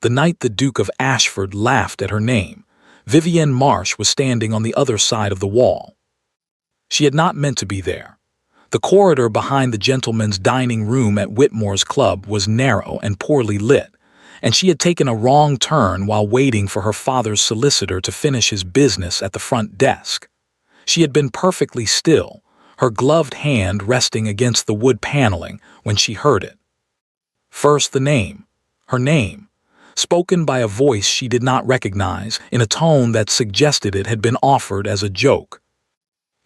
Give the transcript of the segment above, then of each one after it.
The night the Duke of Ashford laughed at her name, Vivienne Marsh was standing on the other side of the wall. She had not meant to be there. The corridor behind the gentlemen's dining room at Whitmore's club was narrow and poorly lit, and she had taken a wrong turn while waiting for her father's solicitor to finish his business at the front desk. She had been perfectly still, her gloved hand resting against the wood paneling when she heard it. First the name, her name, spoken by a voice she did not recognize in a tone that suggested it had been offered as a joke.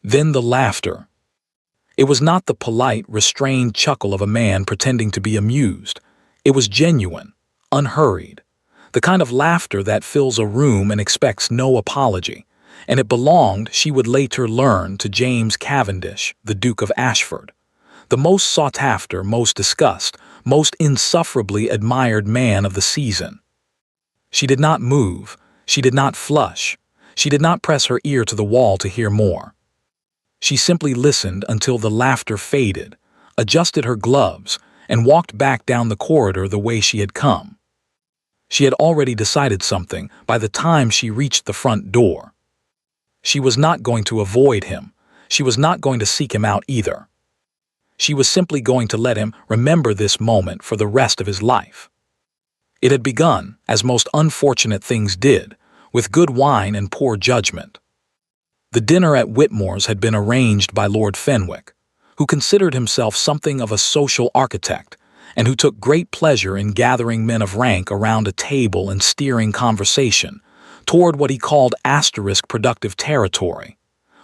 Then the laughter. It was not the polite, restrained chuckle of a man pretending to be amused. It was genuine, unhurried, the kind of laughter that fills a room and expects no apology, and it belonged, she would later learn, to James Cavendish, the Duke of Ashford, the most sought after, most discussed, most insufferably admired man of the season. She did not move, she did not flush, she did not press her ear to the wall to hear more. She simply listened until the laughter faded, adjusted her gloves, and walked back down the corridor the way she had come. She had already decided something by the time she reached the front door. She was not going to avoid him. She was not going to seek him out either. She was simply going to let him remember this moment for the rest of his life. It had begun, as most unfortunate things did, with good wine and poor judgment. The dinner at Whitmore's had been arranged by Lord Fenwick, who considered himself something of a social architect, and who took great pleasure in gathering men of rank around a table and steering conversation toward what he called *productive territory,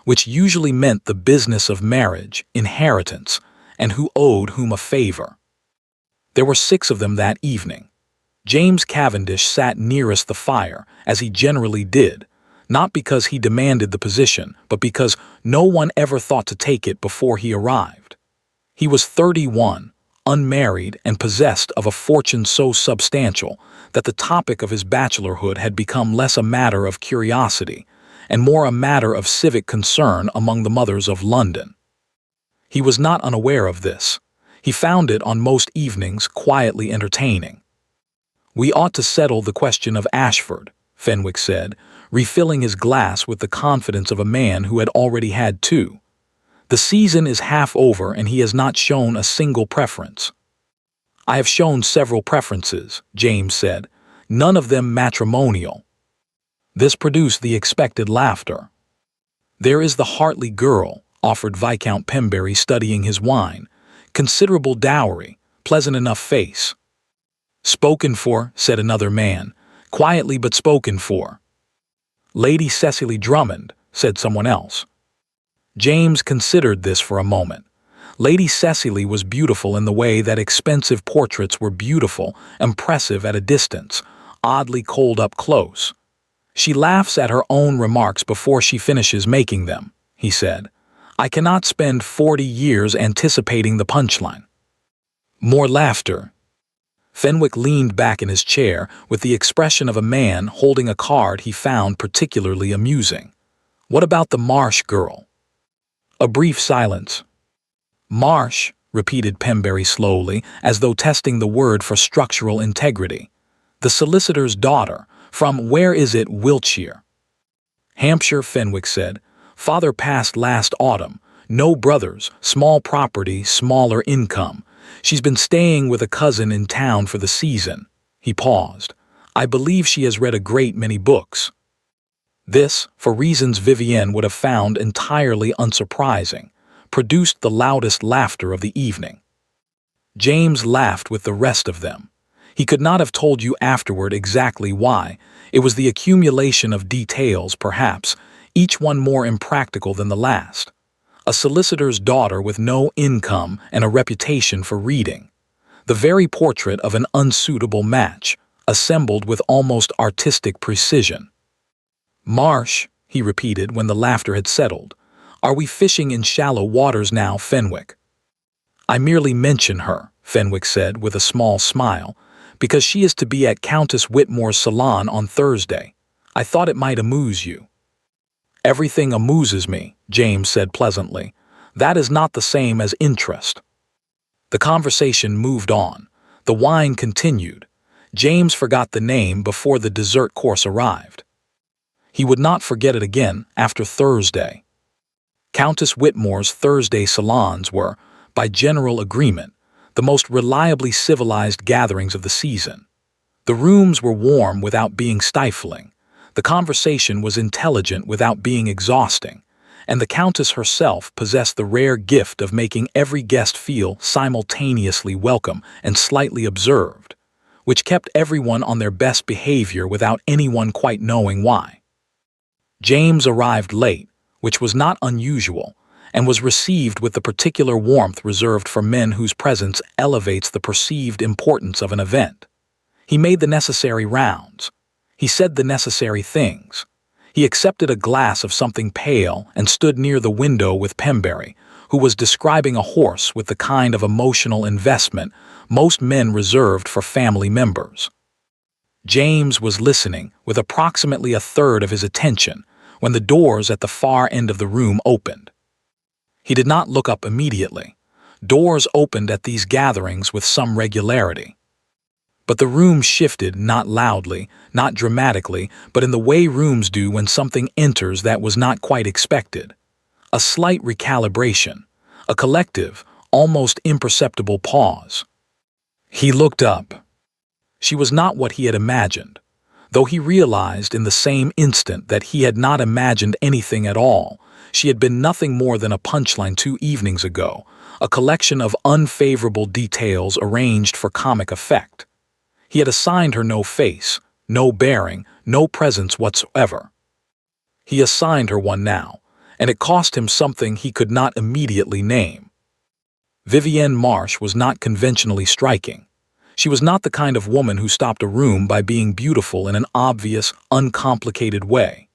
which usually meant the business of marriage, inheritance, and who owed whom a favor. There were 6 of them that evening. James Cavendish sat nearest the fire, as he generally did, not because he demanded the position, but because no one ever thought to take it before he arrived. He was 31, unmarried, and possessed of a fortune so substantial that the topic of his bachelorhood had become less a matter of curiosity and more a matter of civic concern among the mothers of London. He was not unaware of this. He found it on most evenings quietly entertaining. "We ought to settle the question of Ashford," Fenwick said, refilling his glass with the confidence of a man who had already had 2. "The season is half over and he has not shown a single preference." "I have shown several preferences," James said, "none of them matrimonial." This produced the expected laughter. "There is the Hartley girl," offered Viscount Pembury, studying his wine. "Considerable dowry, pleasant enough face." "Spoken for," said another man, "quietly but spoken for." "Lady Cecily Drummond," said someone else. James considered this for a moment. Lady Cecily was beautiful in the way that expensive portraits were beautiful, impressive at a distance, oddly cold up close. "She laughs at her own remarks before she finishes making them," he said. "I cannot spend 40 years anticipating the punchline." More laughter. Fenwick leaned back in his chair with the expression of a man holding a card he found particularly amusing. "What about the Marsh girl?" A brief silence. "Marsh," repeated Pembury slowly, as though testing the word for structural integrity. "The solicitor's daughter, from where is it, Wiltshire?" "Hampshire," Fenwick said. "Father passed last autumn. No brothers, small property, smaller income. She's been staying with a cousin in town for the season." He paused. "I believe she has read a great many books." This, for reasons Vivienne would have found entirely unsurprising, produced the loudest laughter of the evening. James laughed with the rest of them. He could not have told you afterward exactly why. It was the accumulation of details, perhaps, each one more impractical than the last. A solicitor's daughter with no income and a reputation for reading. The very portrait of an unsuitable match, assembled with almost artistic precision. "Marsh," he repeated when the laughter had settled. "Are we fishing in shallow waters now, Fenwick?" "I merely mention her," Fenwick said with a small smile, "because she is to be at Countess Whitmore's salon on Thursday. I thought it might amuse you." "Everything amuses me," James said pleasantly. "That is not the same as interest." The conversation moved on. The wine continued. James forgot the name before the dessert course arrived. He would not forget it again after Thursday. Countess Whitmore's Thursday salons were, by general agreement, the most reliably civilized gatherings of the season. The rooms were warm without being stifling, the conversation was intelligent without being exhausting, and the Countess herself possessed the rare gift of making every guest feel simultaneously welcome and slightly observed, which kept everyone on their best behavior without anyone quite knowing why. James arrived late, which was not unusual, and was received with the particular warmth reserved for men whose presence elevates the perceived importance of an event. He made the necessary rounds. He said the necessary things. He accepted a glass of something pale and stood near the window with Pembury, who was describing a horse with the kind of emotional investment most men reserved for family members. James was listening with approximately a third of his attention when the doors at the far end of the room opened. He did not look up immediately. Doors opened at these gatherings with some regularity. But the room shifted not loudly, not dramatically, but in the way rooms do when something enters that was not quite expected. A slight recalibration, a collective, almost imperceptible pause. He looked up. She was not what he had imagined, though he realized in the same instant that he had not imagined anything at all. She had been nothing more than a punchline 2 evenings ago, a collection of unfavorable details arranged for comic effect. He had assigned her no face, no bearing, no presence whatsoever. He assigned her one now, and it cost him something he could not immediately name. Vivienne Marsh was not conventionally striking. She was not the kind of woman who stopped a room by being beautiful in an obvious, uncomplicated way.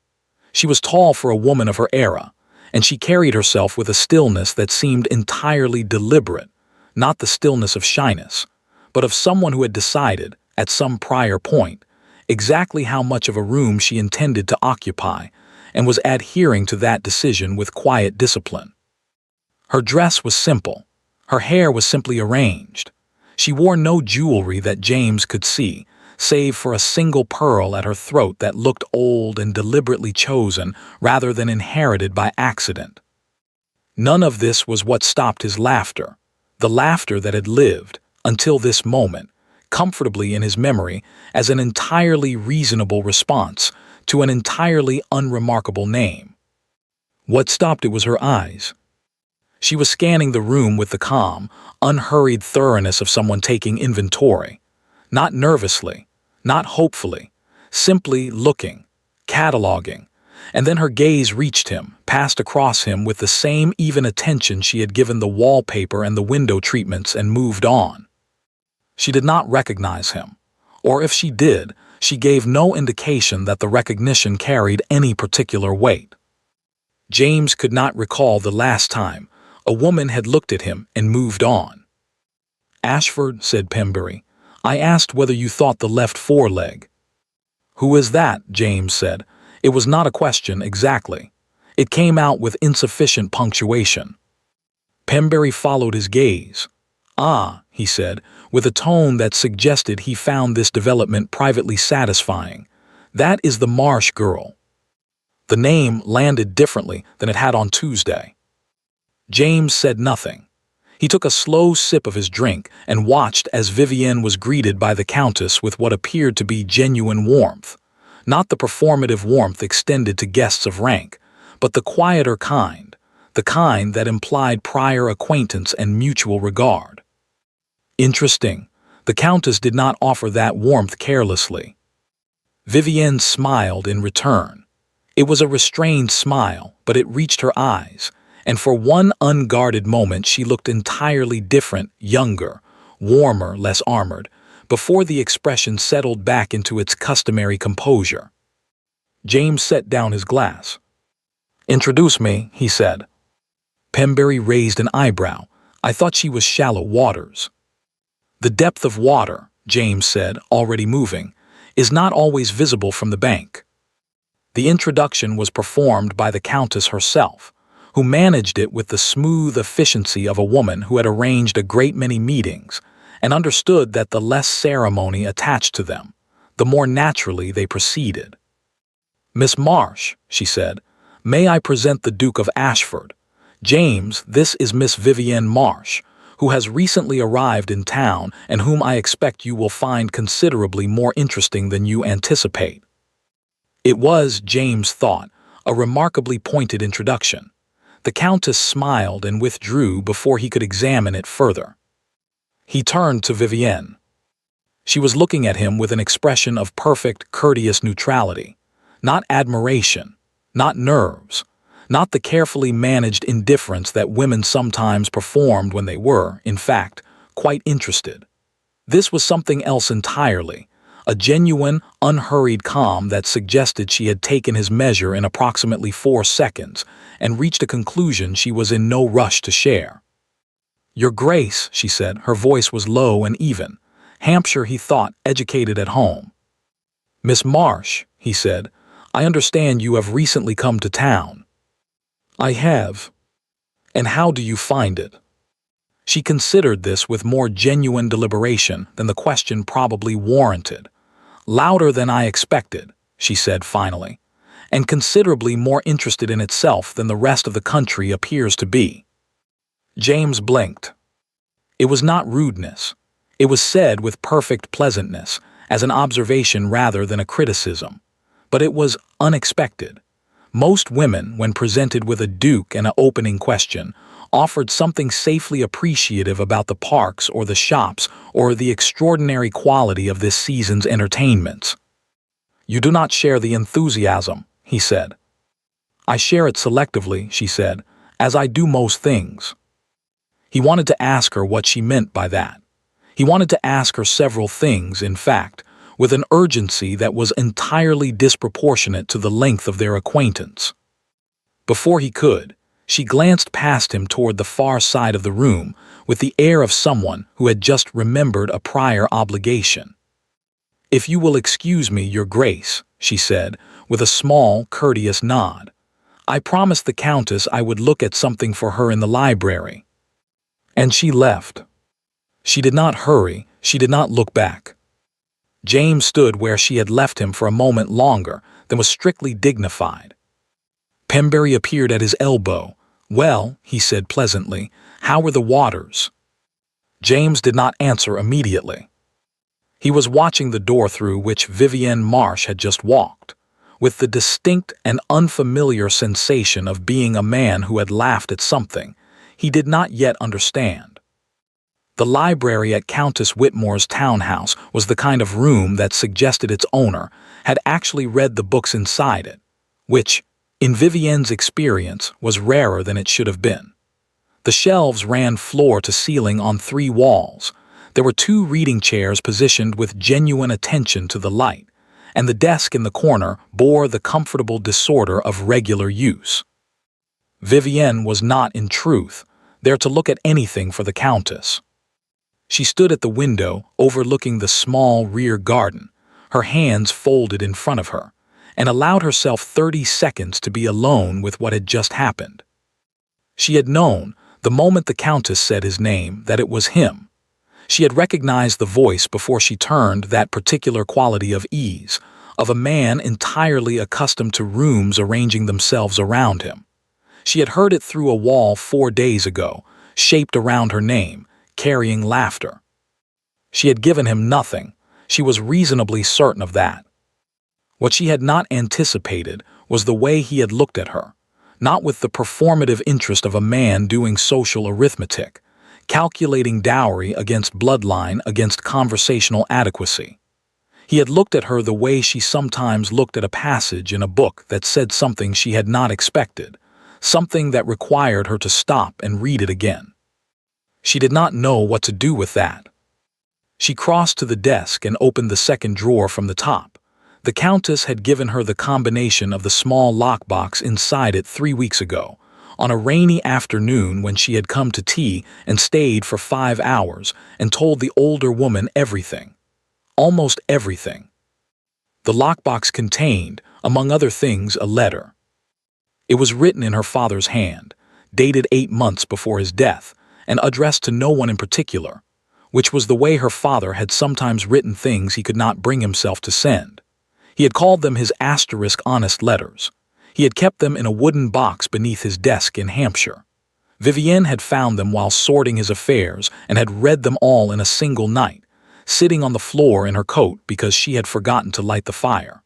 She was tall for a woman of her era, and she carried herself with a stillness that seemed entirely deliberate, not the stillness of shyness, but of someone who had decided, at some prior point, exactly how much of a room she intended to occupy, and was adhering to that decision with quiet discipline. Her dress was simple. Her hair was simply arranged. She wore no jewelry that James could see, save for a single pearl at her throat that looked old and deliberately chosen rather than inherited by accident. None of this was what stopped his laughter, the laughter that had lived, until this moment, comfortably in his memory as an entirely reasonable response to an entirely unremarkable name. What stopped it was her eyes. She was scanning the room with the calm, unhurried thoroughness of someone taking inventory, not nervously, not hopefully, simply looking, cataloging, and then her gaze reached him, passed across him with the same even attention she had given the wallpaper and the window treatments, and moved on. She did not recognize him, or if she did, she gave no indication that the recognition carried any particular weight. James could not recall the last time a woman had looked at him and moved on. "Ashford," said Pembury, "I asked whether you thought the left foreleg." "Who is that?" James said. It was not a question exactly. It came out with insufficient punctuation. Pembury followed his gaze. "Ah," he said, with a tone that suggested he found this development privately satisfying. "That is the Marsh girl." The name landed differently than it had on Tuesday. James said nothing. He took a slow sip of his drink and watched as Vivienne was greeted by the Countess with what appeared to be genuine warmth, not the performative warmth extended to guests of rank, but the quieter kind, the kind that implied prior acquaintance and mutual regard. Interesting, the Countess did not offer that warmth carelessly. Vivienne smiled in return. It was a restrained smile, but it reached her eyes, and for one unguarded moment she looked entirely different, younger, warmer, less armored, before the expression settled back into its customary composure. James set down his glass. "Introduce me," he said. Pembury raised an eyebrow. "I thought she was shallow waters." "The depth of water," James said, already moving, "is not always visible from the bank." The introduction was performed by the Countess herself, who managed it with the smooth efficiency of a woman who had arranged a great many meetings and understood that the less ceremony attached to them, the more naturally they proceeded. "Miss Marsh," she said, "may I present the Duke of Ashford? James, this is Miss Vivienne Marsh, who has recently arrived in town and whom I expect you will find considerably more interesting than you anticipate." It was, James thought, a remarkably pointed introduction. The Countess smiled and withdrew before he could examine it further. He turned to Vivienne. She was looking at him with an expression of perfect, courteous neutrality. Not admiration, not nerves, not the carefully managed indifference that women sometimes performed when they were, in fact, quite interested. This was something else entirely, a genuine, unhurried calm that suggested she had taken his measure in approximately 4 seconds and reached a conclusion she was in no rush to share. "Your Grace," she said, her voice was low and even. Hampshire, he thought, educated at home. "Miss Marsh," he said, "I understand you have recently come to town." "I have. And how do you find it?" She considered this with more genuine deliberation than the question probably warranted. "Louder than I expected," she said finally, "and considerably more interested in itself than the rest of the country appears to be." James blinked. It was not rudeness. It was said with perfect pleasantness, as an observation rather than a criticism. But it was unexpected. Most women, when presented with a duke and an opening question, offered something safely appreciative about the parks or the shops or the extraordinary quality of this season's entertainments. "You do not share the enthusiasm," he said. "I share it selectively," she said, "as I do most things." He wanted to ask her what she meant by that. He wanted to ask her several things, in fact, with an urgency that was entirely disproportionate to the length of their acquaintance. Before he could, she glanced past him toward the far side of the room with the air of someone who had just remembered a prior obligation. "If you will excuse me, Your Grace," she said, with a small, courteous nod. "I promised the Countess I would look at something for her in the library." And she left. She did not hurry, she did not look back. James stood where she had left him for a moment longer, then was strictly dignified. Pembury appeared at his elbow. "Well," he said pleasantly, "how were the waters?" James did not answer immediately. He was watching the door through which Vivienne Marsh had just walked, with the distinct and unfamiliar sensation of being a man who had laughed at something he did not yet understand. The library at Countess Whitmore's townhouse was the kind of room that suggested its owner had actually read the books inside it, which, in Vivienne's experience, was rarer than it should have been. The shelves ran floor to ceiling on 3 walls. There were 2 reading chairs positioned with genuine attention to the light, and the desk in the corner bore the comfortable disorder of regular use. Vivienne was not, in truth, there to look at anything for the Countess. She stood at the window overlooking the small rear garden, her hands folded in front of her, and allowed herself 30 seconds to be alone with what had just happened. She had known, the moment the Countess said his name, that it was him. She had recognized the voice before she turned that particular quality of ease, of a man entirely accustomed to rooms arranging themselves around him. She had heard it through a wall 4 days ago, shaped around her name, carrying laughter. She had given him nothing. She was reasonably certain of that. What she had not anticipated was the way he had looked at her, not with the performative interest of a man doing social arithmetic, calculating dowry against bloodline against conversational adequacy. He had looked at her the way she sometimes looked at a passage in a book that said something she had not expected, something that required her to stop and read it again. She did not know what to do with that. She crossed to the desk and opened the second drawer from the top. The Countess had given her the combination of the small lockbox inside it 3 weeks ago, on a rainy afternoon when she had come to tea and stayed for 5 hours and told the older woman everything. Almost everything. The lockbox contained, among other things, a letter. It was written in her father's hand, dated 8 months before his death, and addressed to no one in particular. which was the way her father had sometimes written things he could not bring himself to send. He had called them his asterisk honest letters. He had kept them in a wooden box beneath his desk in Hampshire. Vivienne had found them while sorting his affairs and had read them all in a single night, sitting on the floor in her coat because she had forgotten to light the fire.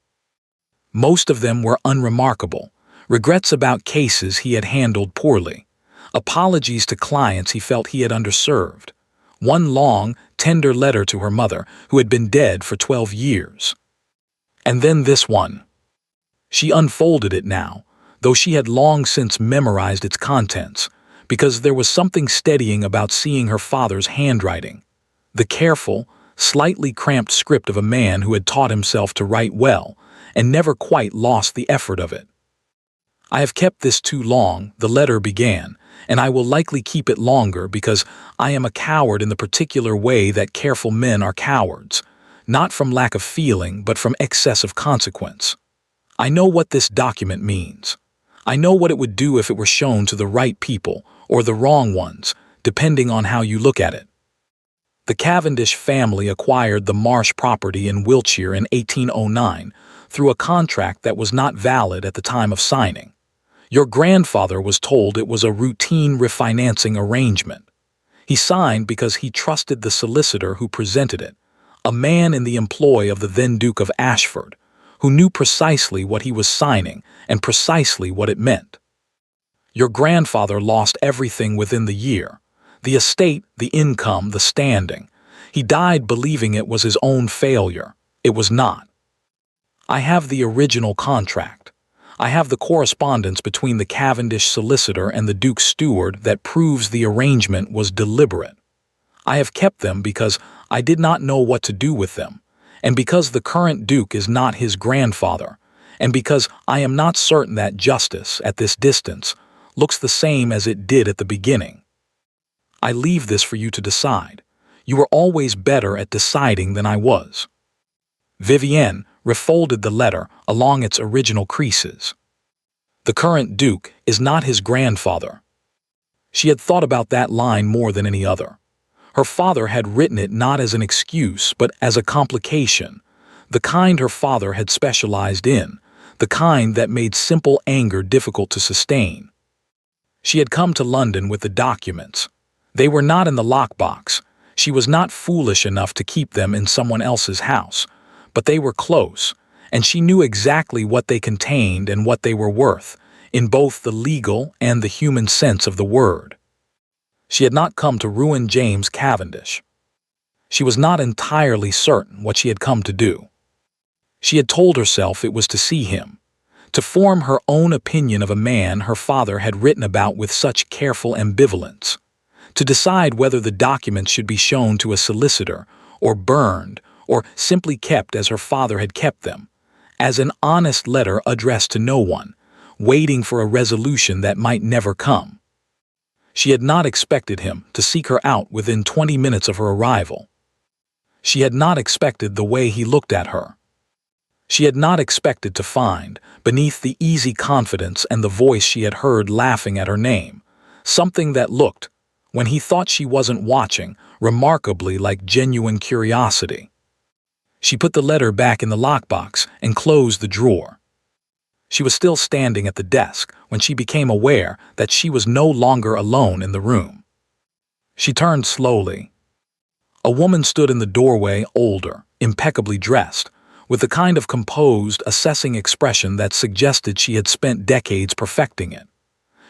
Most of them were unremarkable, regrets about cases he had handled poorly, apologies to clients he felt he had underserved, one long, tender letter to her mother who had been dead for 12 years. And then this one. She unfolded it now, though she had long since memorized its contents, because there was something steadying about seeing her father's handwriting, the careful, slightly cramped script of a man who had taught himself to write well and never quite lost the effort of it. "I have kept this too long," the letter began, "and I will likely keep it longer because I am a coward in the particular way that careful men are cowards, not from lack of feeling but from excess of consequence. I know what this document means. I know what it would do if it were shown to the right people or the wrong ones, depending on how you look at it. The Cavendish family acquired the Marsh property in Wiltshire in 1809 through a contract that was not valid at the time of signing. Your grandfather was told it was a routine refinancing arrangement. He signed because he trusted the solicitor who presented it, a man in the employ of the then Duke of Ashford, who knew precisely what he was signing and precisely what it meant. Your grandfather lost everything within the year, the estate, the income, the standing. He died believing it was his own failure. It was not. I have the original contract. I have the correspondence between the Cavendish solicitor and the Duke's steward that proves the arrangement was deliberate. I have kept them because I did not know what to do with them, and because the current Duke is not his grandfather, and because I am not certain that justice, at this distance, looks the same as it did at the beginning. I leave this for you to decide. You were always better at deciding than I was." Vivienne refolded the letter along its original creases. The current Duke is not his grandfather. She had thought about that line more than any other. Her father had written it not as an excuse but as a complication, the kind her father had specialized in, the kind that made simple anger difficult to sustain. She had come to London with the documents. They were not in the lockbox. She was not foolish enough to keep them in someone else's house, but they were close, and she knew exactly what they contained and what they were worth, in both the legal and the human sense of the word. She had not come to ruin James Cavendish. She was not entirely certain what she had come to do. She had told herself it was to see him, to form her own opinion of a man her father had written about with such careful ambivalence, to decide whether the documents should be shown to a solicitor, or burned, or simply kept as her father had kept them, as an honest letter addressed to no one, waiting for a resolution that might never come. She had not expected him to seek her out within 20 minutes of her arrival. She had not expected the way he looked at her. She had not expected to find, beneath the easy confidence and the voice she had heard laughing at her name, something that looked, when he thought she wasn't watching, remarkably like genuine curiosity. She put the letter back in the lockbox and closed the drawer. She was still standing at the desk when she became aware that she was no longer alone in the room. She turned slowly. A woman stood in the doorway, older, impeccably dressed, with the kind of composed, assessing expression that suggested she had spent decades perfecting it.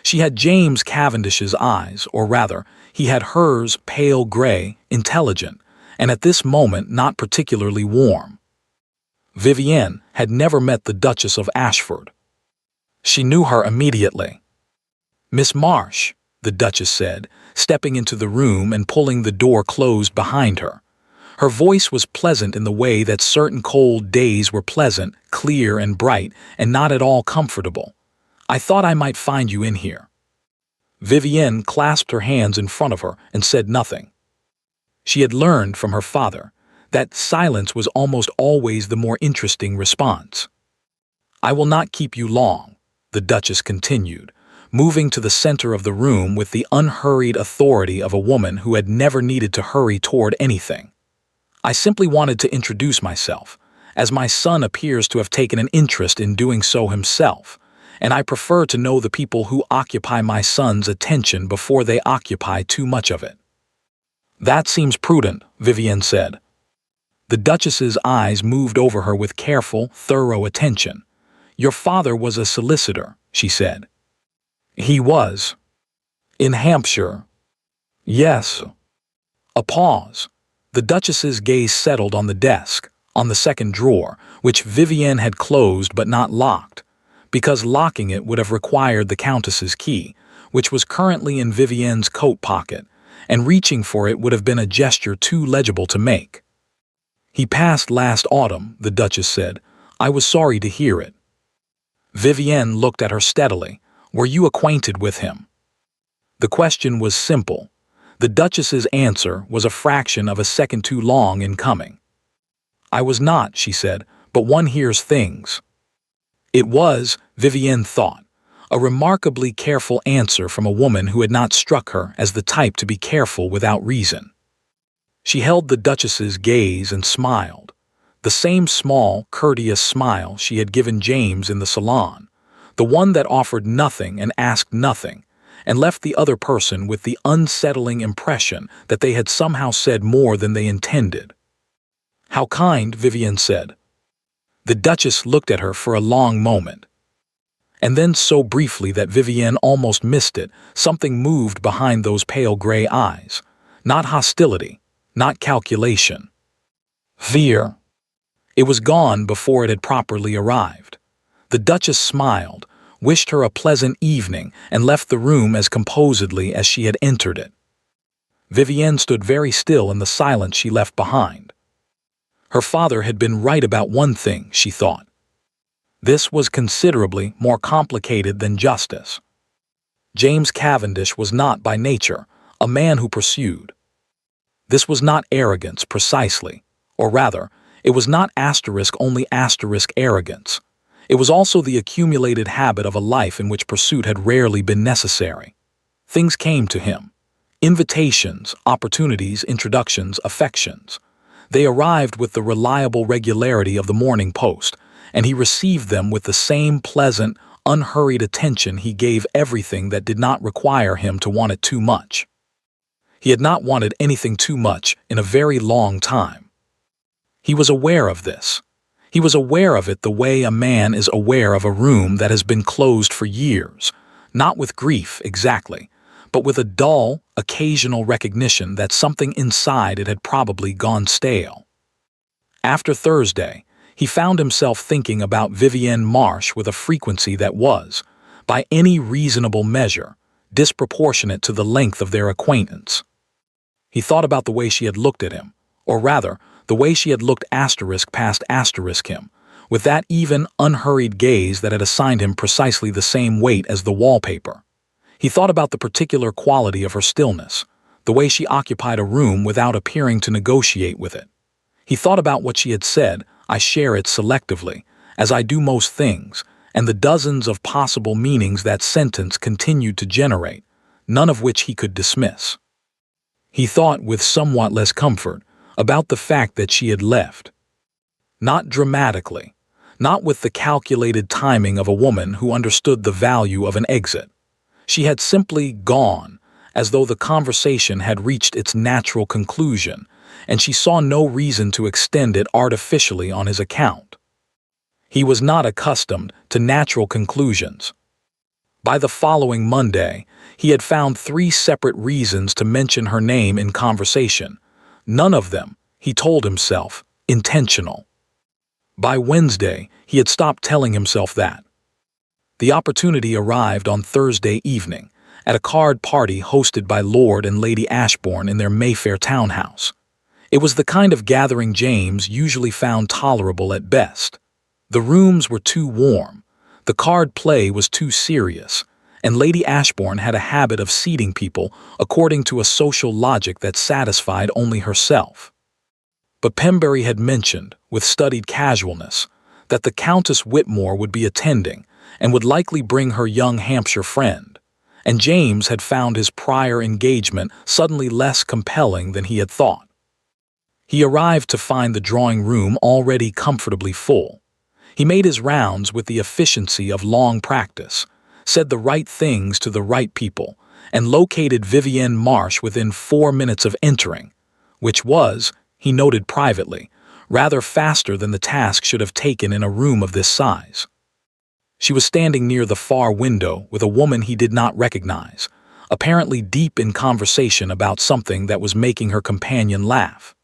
She had James Cavendish's eyes, or rather, he had hers, pale gray, intelligent, and at this moment not particularly warm. Vivienne had never met the Duchess of Ashford. She knew her immediately. "Miss Marsh," the Duchess said, stepping into the room and pulling the door closed behind her. Her voice was pleasant in the way that certain cold days were pleasant, clear and bright, and not at all comfortable. "I thought I might find you in here." Vivienne clasped her hands in front of her and said nothing. She had learned from her father that silence was almost always the more interesting response. "I will not keep you long," the Duchess continued, moving to the center of the room with the unhurried authority of a woman who had never needed to hurry toward anything. "I simply wanted to introduce myself, as my son appears to have taken an interest in doing so himself, and I prefer to know the people who occupy my son's attention before they occupy too much of it." "That seems prudent," Vivienne said. The Duchess's eyes moved over her with careful, thorough attention. "Your father was a solicitor," she said. "He was. In Hampshire." "Yes." A pause. The Duchess's gaze settled on the desk, on the second drawer, which Vivienne had closed but not locked, because locking it would have required the Countess's key, which was currently in Vivienne's coat pocket, and reaching for it would have been a gesture too legible to make. "He passed last autumn," the Duchess said. "I was sorry to hear it." Vivienne looked at her steadily. "Were you acquainted with him?" The question was simple. The Duchess's answer was a fraction of a second too long in coming. "I was not," she said, "but one hears things." It was, Vivienne thought, a remarkably careful answer from a woman who had not struck her as the type to be careful without reason. She held the Duchess's gaze and smiled, the same small, courteous smile she had given James in the salon, the one that offered nothing and asked nothing, and left the other person with the unsettling impression that they had somehow said more than they intended. "How kind," Vivienne said. The Duchess looked at her for a long moment. And then so briefly that Vivienne almost missed it, something moved behind those pale gray eyes. Not hostility, not calculation. Fear. It was gone before it had properly arrived. The Duchess smiled, wished her a pleasant evening, and left the room as composedly as she had entered it. Vivienne stood very still in the silence she left behind. Her father had been right about one thing, she thought. This was considerably more complicated than justice. James Cavendish was not by nature a man who pursued. This was not arrogance precisely, or rather, it was not only arrogance. It was also the accumulated habit of a life in which pursuit had rarely been necessary. Things came to him. Invitations, opportunities, introductions, affections. They arrived with the reliable regularity of the Morning Post, and he received them with the same pleasant, unhurried attention he gave everything that did not require him to want it too much. He had not wanted anything too much in a very long time. He was aware of this. He was aware of it the way a man is aware of a room that has been closed for years, not with grief exactly, but with a dull, occasional recognition that something inside it had probably gone stale. After Thursday, he found himself thinking about Vivienne Marsh with a frequency that was, by any reasonable measure, disproportionate to the length of their acquaintance. He thought about the way she had looked at him, or rather, the way she had looked *past him, with that even, unhurried gaze that had assigned him precisely the same weight as the wallpaper. He thought about the particular quality of her stillness, the way she occupied a room without appearing to negotiate with it. He thought about what she had said, "I share it selectively, as I do most things," and the dozens of possible meanings that sentence continued to generate, none of which he could dismiss. He thought with somewhat less comfort about the fact that she had left. Not dramatically, not with the calculated timing of a woman who understood the value of an exit. She had simply gone, as though the conversation had reached its natural conclusion, and she saw no reason to extend it artificially on his account. He was not accustomed to natural conclusions. By the following Monday, he had found 3 separate reasons to mention her name in conversation, none of them, he told himself, intentional. By Wednesday, he had stopped telling himself that. The opportunity arrived on Thursday evening, at a card party hosted by Lord and Lady Ashbourne in their Mayfair townhouse. It was the kind of gathering James usually found tolerable at best. The rooms were too warm, the card play was too serious, and Lady Ashbourne had a habit of seating people according to a social logic that satisfied only herself. But Pembury had mentioned, with studied casualness, that the Countess Whitmore would be attending and would likely bring her young Hampshire friend. and James had found his prior engagement suddenly less compelling than he had thought. He arrived to find the drawing room already comfortably full. He made his rounds with the efficiency of long practice, said the right things to the right people, and located Vivienne Marsh within 4 minutes of entering, which was, he noted privately, rather faster than the task should have taken in a room of this size. She was standing near the far window with a woman he did not recognize, apparently deep in conversation about something that was making her companion laugh.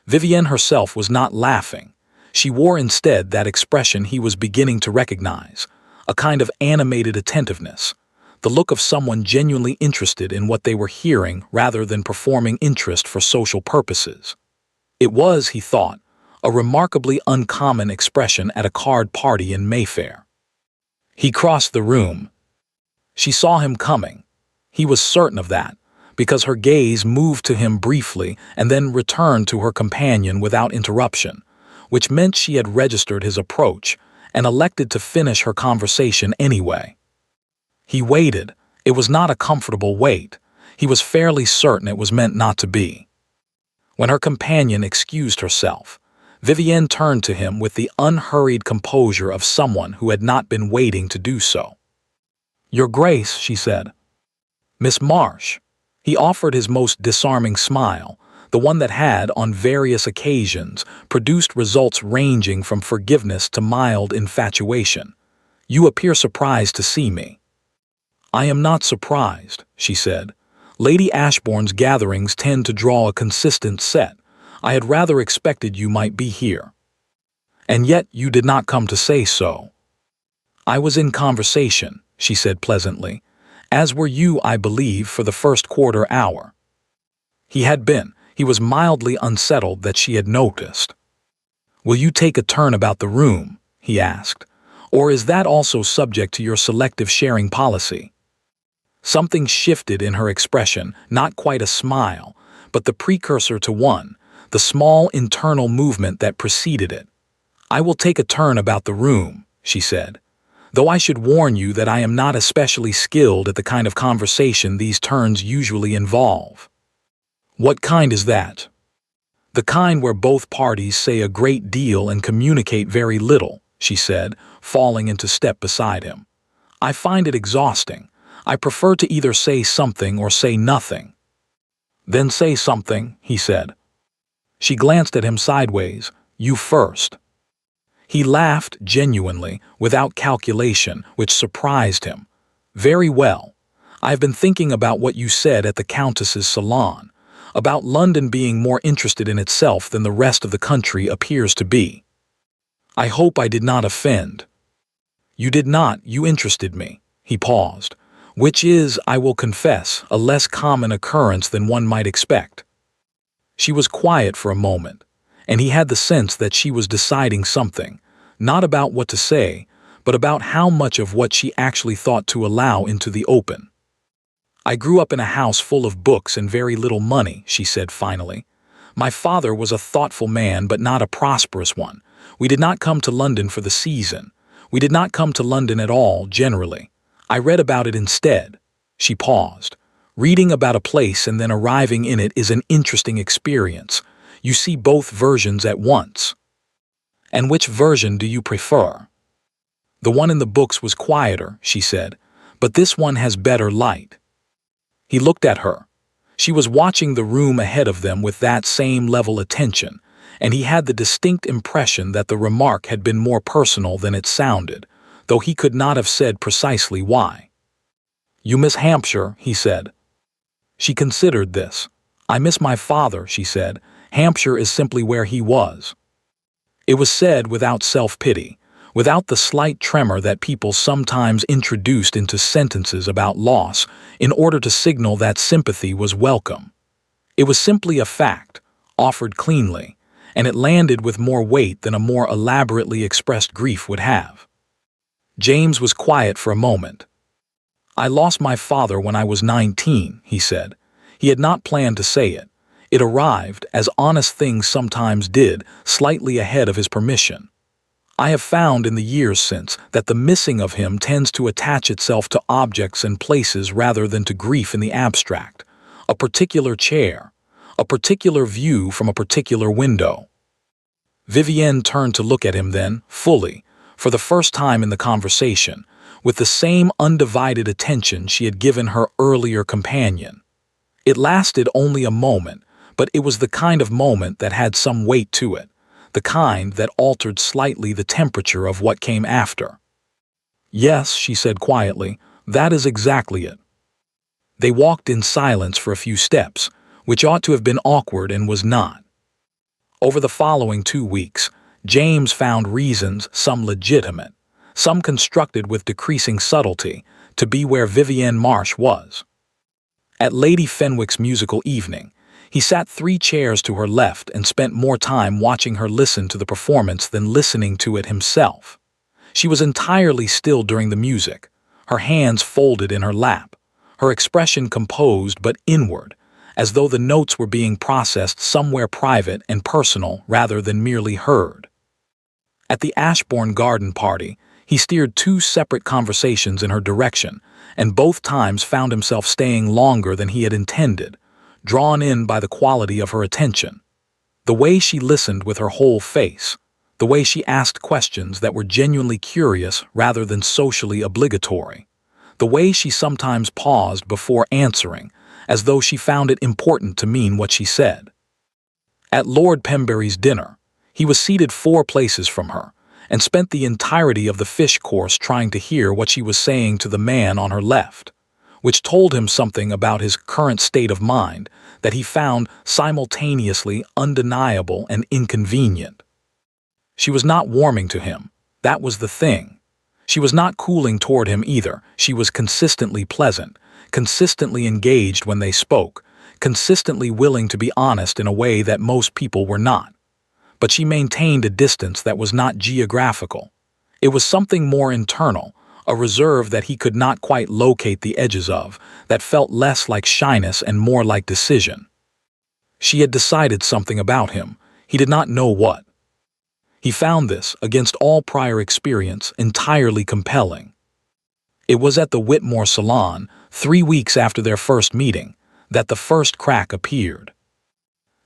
Vivienne herself was not laughing. She wore instead that expression he was beginning to recognize, a kind of animated attentiveness, the look of someone genuinely interested in what they were hearing rather than performing interest for social purposes. It was, he thought, a remarkably uncommon expression at a card party in Mayfair. He crossed the room. She saw him coming. He was certain of that, because her gaze moved to him briefly and then returned to her companion without interruption, which meant she had registered his approach and elected to finish her conversation anyway. He waited. It was not a comfortable wait. He was fairly certain it was meant not to be. When her companion excused herself, Vivienne turned to him with the unhurried composure of someone who had not been waiting to do so. "Your Grace," she said. "Miss Marsh." He offered his most disarming smile, the one that had, on various occasions, produced results ranging from forgiveness to mild infatuation. "You appear surprised to see me." "I am not surprised," she said. "Lady Ashbourne's gatherings tend to draw a consistent set. I had rather expected you might be here." "And yet you did not come to say so." "I was in conversation," she said pleasantly, "as were you, I believe, for the first quarter hour." He had been. He was mildly unsettled that she had noticed. "Will you take a turn about the room?" he asked. "Or is that also subject to your selective sharing policy?" Something shifted in her expression, not quite a smile, but the precursor to one, the small internal movement that preceded it. "I will take a turn about the room," she said, "though I should warn you that I am not especially skilled at the kind of conversation these turns usually involve." "What kind is that?" "The kind where both parties say a great deal and communicate very little," she said, falling into step beside him. "I find it exhausting. I prefer to either say something or say nothing." "Then say something," he said. She glanced at him sideways. "You first." He laughed genuinely, without calculation, which surprised him. "Very well. I've been thinking about what you said at the Countess's salon, about London being more interested in itself than the rest of the country appears to be. I hope I did not offend." "You did not. You interested me." He paused. "Which is, I will confess, a less common occurrence than one might expect." She was quiet for a moment, and he had the sense that she was deciding something, not about what to say, but about how much of what she actually thought to allow into the open. "I grew up in a house full of books and very little money," she said finally. "My father was a thoughtful man but not a prosperous one. We did not come to London for the season. We did not come to London at all, generally. I read about it instead." She paused. "Reading about a place and then arriving in it is an interesting experience. You see both versions at once." "And which version do you prefer?" "The one in the books was quieter," she said, "but this one has better light." He looked at her. She was watching the room ahead of them with that same level attention, and he had the distinct impression that the remark had been more personal than it sounded, though he could not have said precisely why. "You miss Hampshire," he said. She considered this. "I miss my father," she said. "Hampshire is simply where he was." It was said without self-pity, without the slight tremor that people sometimes introduced into sentences about loss in order to signal that sympathy was welcome. It was simply a fact, offered cleanly, and it landed with more weight than a more elaborately expressed grief would have. James was quiet for a moment. "I lost my father when I was 19, he said. He had not planned to say it. It arrived, as honest things sometimes did, slightly ahead of his permission. I have found in the years since that the missing of him tends to attach itself to objects and places rather than to grief in the abstract. A particular chair, a particular view from a particular window. Vivienne turned to look at him then, fully, for the first time in the conversation, with the same undivided attention she had given her earlier companion. It lasted only a moment, but it was the kind of moment that had some weight to it, the kind that altered slightly the temperature of what came after. "Yes," she said quietly, "that is exactly it." They walked in silence for a few steps, which ought to have been awkward and was not. Over the following 2 weeks, James found reasons, some legitimate, some constructed with decreasing subtlety, to be where Vivienne Marsh was. At Lady Fenwick's musical evening, he sat 3 chairs to her left and spent more time watching her listen to the performance than listening to it himself. She was entirely still during the music, her hands folded in her lap, her expression composed but inward, as though the notes were being processed somewhere private and personal rather than merely heard. At the Ashbourne garden party, he steered 2 separate conversations in her direction, and both times found himself staying longer than he had intended, drawn in by the quality of her attention. The way she listened with her whole face, the way she asked questions that were genuinely curious rather than socially obligatory, the way she sometimes paused before answering, as though she found it important to mean what she said. At Lord Pembury's dinner, he was seated 4 places from her, and spent the entirety of the fish course trying to hear what she was saying to the man on her left, which told him something about his current state of mind that he found simultaneously undeniable and inconvenient. She was not warming to him, that was the thing. She was not cooling toward him either. She was consistently pleasant, consistently engaged when they spoke, consistently willing to be honest in a way that most people were not. But she maintained a distance that was not geographical. It was something more internal, a reserve that he could not quite locate the edges of, that felt less like shyness and more like decision. She had decided something about him, he did not know what. He found this, against all prior experience, entirely compelling. It was at the Whitmore Salon, 3 weeks after their first meeting, that the first crack appeared.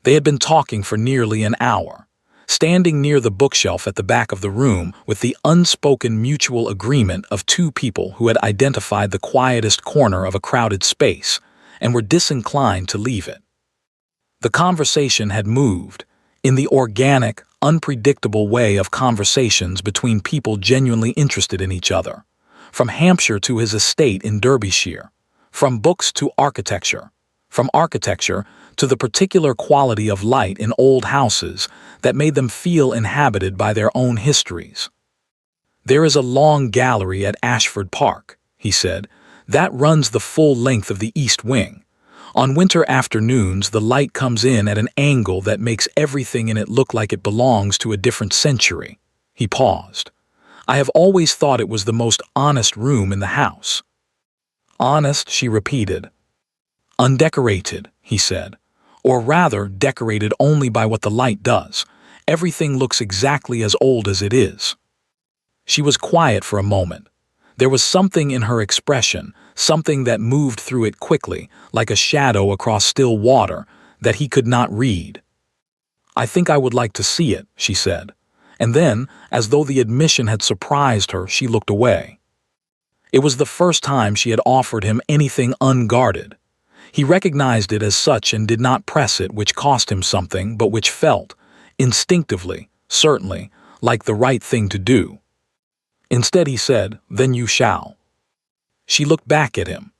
They had been talking for nearly an hour, standing near the bookshelf at the back of the room with the unspoken mutual agreement of 2 people who had identified the quietest corner of a crowded space and were disinclined to leave it. The conversation had moved, in the organic, unpredictable way of conversations between people genuinely interested in each other, from Hampshire to his estate in Derbyshire, from books to architecture, from architecture to the particular quality of light in old houses that made them feel inhabited by their own histories. "There is a long gallery at Ashford Park," he said, "that runs the full length of the east wing. On winter afternoons the light comes in at an angle that makes everything in it look like it belongs to a different century." He paused. "I have always thought it was the most honest room in the house." "Honest," she repeated. "Undecorated," he said. "Or rather, decorated only by what the light does. Everything looks exactly as old as it is." She was quiet for a moment. There was something in her expression, something that moved through it quickly, like a shadow across still water, that he could not read. "I think I would like to see it," she said. And then, as though the admission had surprised her, she looked away. It was the first time she had offered him anything unguarded. He recognized it as such and did not press it, which cost him something, but which felt, instinctively, certainly, like the right thing to do. Instead he said, "Then you shall." She looked back at him.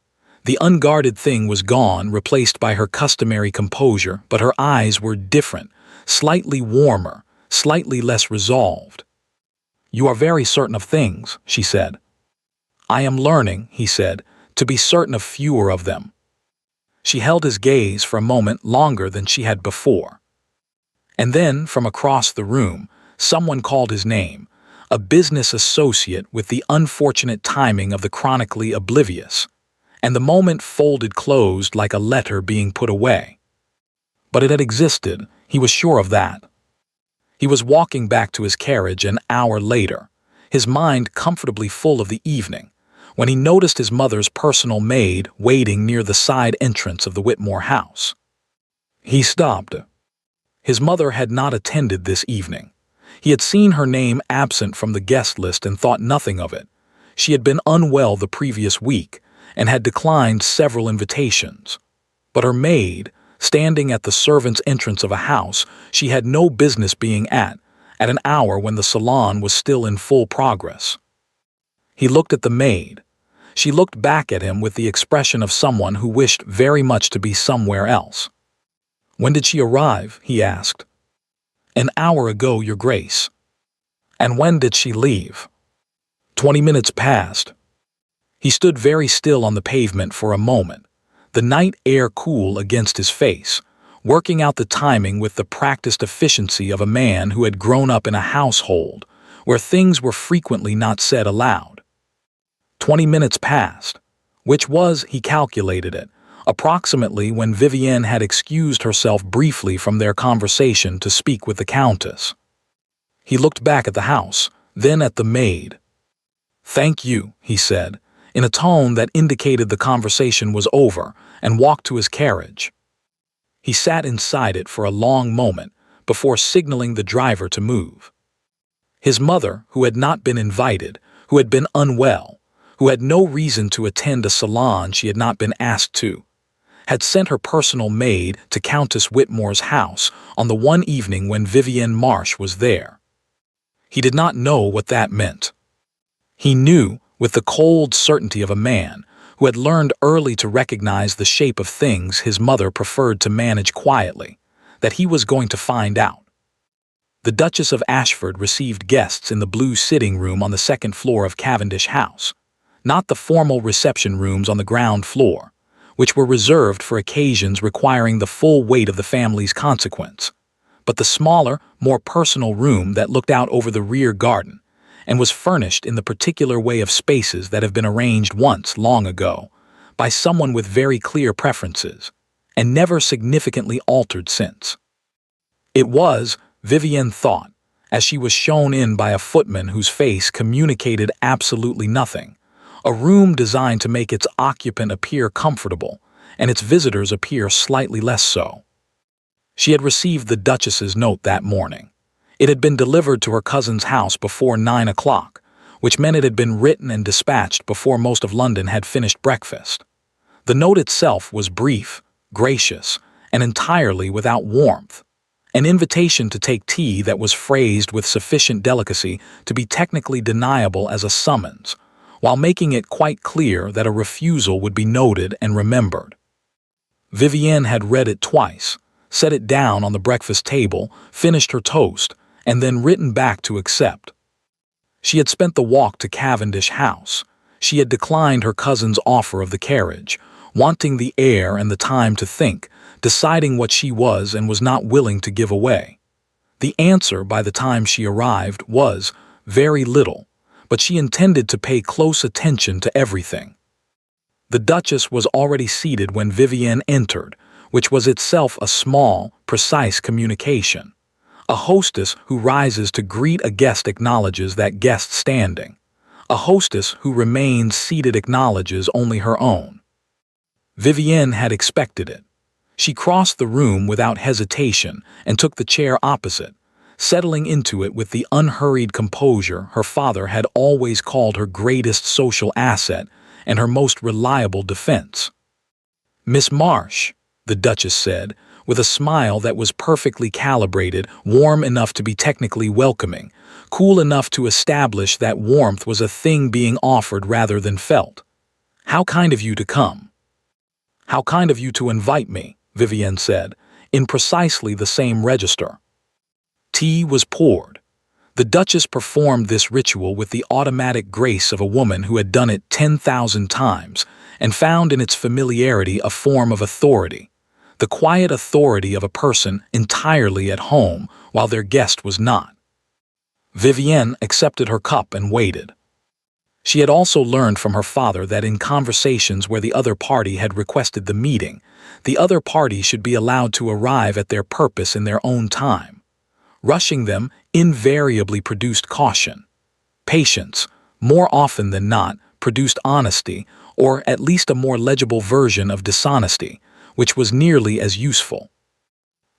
The unguarded thing was gone, replaced by her customary composure, but her eyes were different, slightly warmer, slightly less resolved. "You are very certain of things," she said. "I am learning," he said, "to be certain of fewer of them." She held his gaze for a moment longer than she had before. And then, from across the room, someone called his name, a business associate with the unfortunate timing of the chronically oblivious, and the moment folded closed like a letter being put away. But it had existed, he was sure of that. He was walking back to his carriage an hour later, his mind comfortably full of the evening, when he noticed his mother's personal maid waiting near the side entrance of the Whitmore house. He stopped. His mother had not attended this evening. He had seen her name absent from the guest list and thought nothing of it. She had been unwell the previous week and had declined several invitations. But her maid, standing at the servants' entrance of a house she had no business being at an hour when the salon was still in full progress. He looked at the maid. She looked back at him with the expression of someone who wished very much to be somewhere else. "When did she arrive?" he asked. "An hour ago, Your Grace." "And when did she leave?" 20 minutes past." He stood very still on the pavement for a moment, the night air cool against his face, working out the timing with the practiced efficiency of a man who had grown up in a household where things were frequently not said aloud. 20 minutes passed, which was, he calculated it, approximately when Vivienne had excused herself briefly from their conversation to speak with the Countess. He looked back at the house, then at the maid. "Thank you," he said, in a tone that indicated the conversation was over, and walked to his carriage. He sat inside it for a long moment before signaling the driver to move. His mother, who had not been invited, who had been unwell, who had no reason to attend a salon she had not been asked to, had sent her personal maid to Countess Whitmore's house on the one evening when Vivienne Marsh was there. He did not know what that meant. He knew, with the cold certainty of a man who had learned early to recognize the shape of things his mother preferred to manage quietly, that he was going to find out. The Duchess of Ashford received guests in the blue sitting room on the second floor of Cavendish House, not the formal reception rooms on the ground floor, which were reserved for occasions requiring the full weight of the family's consequence, but the smaller, more personal room that looked out over the rear garden and was furnished in the particular way of spaces that have been arranged once long ago by someone with very clear preferences, and never significantly altered since. It was, Vivienne thought, as she was shown in by a footman whose face communicated absolutely nothing, a room designed to make its occupant appear comfortable and its visitors appear slightly less so. She had received the Duchess's note that morning. It had been delivered to her cousin's house before 9 o'clock, which meant it had been written and dispatched before most of London had finished breakfast. The note itself was brief, gracious, and entirely without warmth, an invitation to take tea that was phrased with sufficient delicacy to be technically deniable as a summons, while making it quite clear that a refusal would be noted and remembered. Vivienne had read it twice, set it down on the breakfast table, finished her toast, and then written back to accept. She had spent the walk to Cavendish House. She had declined her cousin's offer of the carriage, wanting the air and the time to think, deciding what she was and was not willing to give away. The answer, by the time she arrived, was very little, but she intended to pay close attention to everything. The Duchess was already seated when Vivienne entered, which was itself a small, precise communication. A hostess who rises to greet a guest acknowledges that guest standing. A hostess who remains seated acknowledges only her own. Vivienne had expected it. She crossed the room without hesitation and took the chair opposite, settling into it with the unhurried composure her father had always called her greatest social asset and her most reliable defense. "Miss Marsh," the Duchess said, with a smile that was perfectly calibrated, warm enough to be technically welcoming, cool enough to establish that warmth was a thing being offered rather than felt. "How kind of you to come." "How kind of you to invite me," Vivienne said, in precisely the same register. Tea was poured. The Duchess performed this ritual with the automatic grace of a woman who had done it 10,000 times and found in its familiarity a form of authority, the quiet authority of a person entirely at home while their guest was not. Vivienne accepted her cup and waited. She had also learned from her father that in conversations where the other party had requested the meeting, the other party should be allowed to arrive at their purpose in their own time. Rushing them invariably produced caution. Patience, more often than not, produced honesty, or at least a more legible version of dishonesty, which was nearly as useful.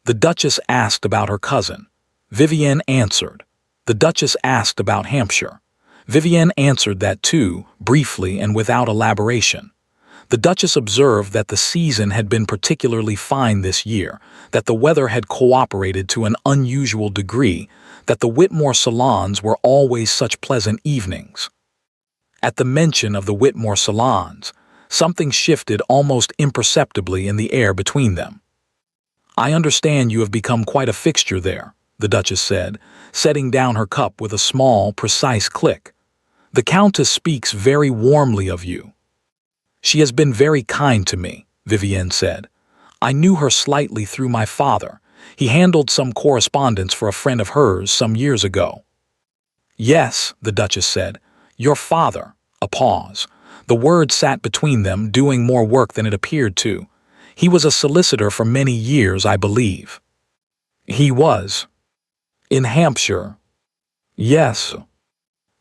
The Duchess asked about her cousin. Vivienne answered. The Duchess asked about Hampshire. Vivienne answered that too, briefly and without elaboration. The Duchess observed that the season had been particularly fine this year, that the weather had cooperated to an unusual degree, that the Whitmore salons were always such pleasant evenings. At the mention of the Whitmore salons, something shifted almost imperceptibly in the air between them. "I understand you have become quite a fixture there," the Duchess said, setting down her cup with a small, precise click. "The Countess speaks very warmly of you." "She has been very kind to me," Vivienne said. "I knew her slightly through my father. He handled some correspondence for a friend of hers some years ago." "Yes," the Duchess said. "Your father." A pause. The word sat between them, doing more work than it appeared to. "He was a solicitor for many years, I believe." "He was." "In Hampshire." "Yes."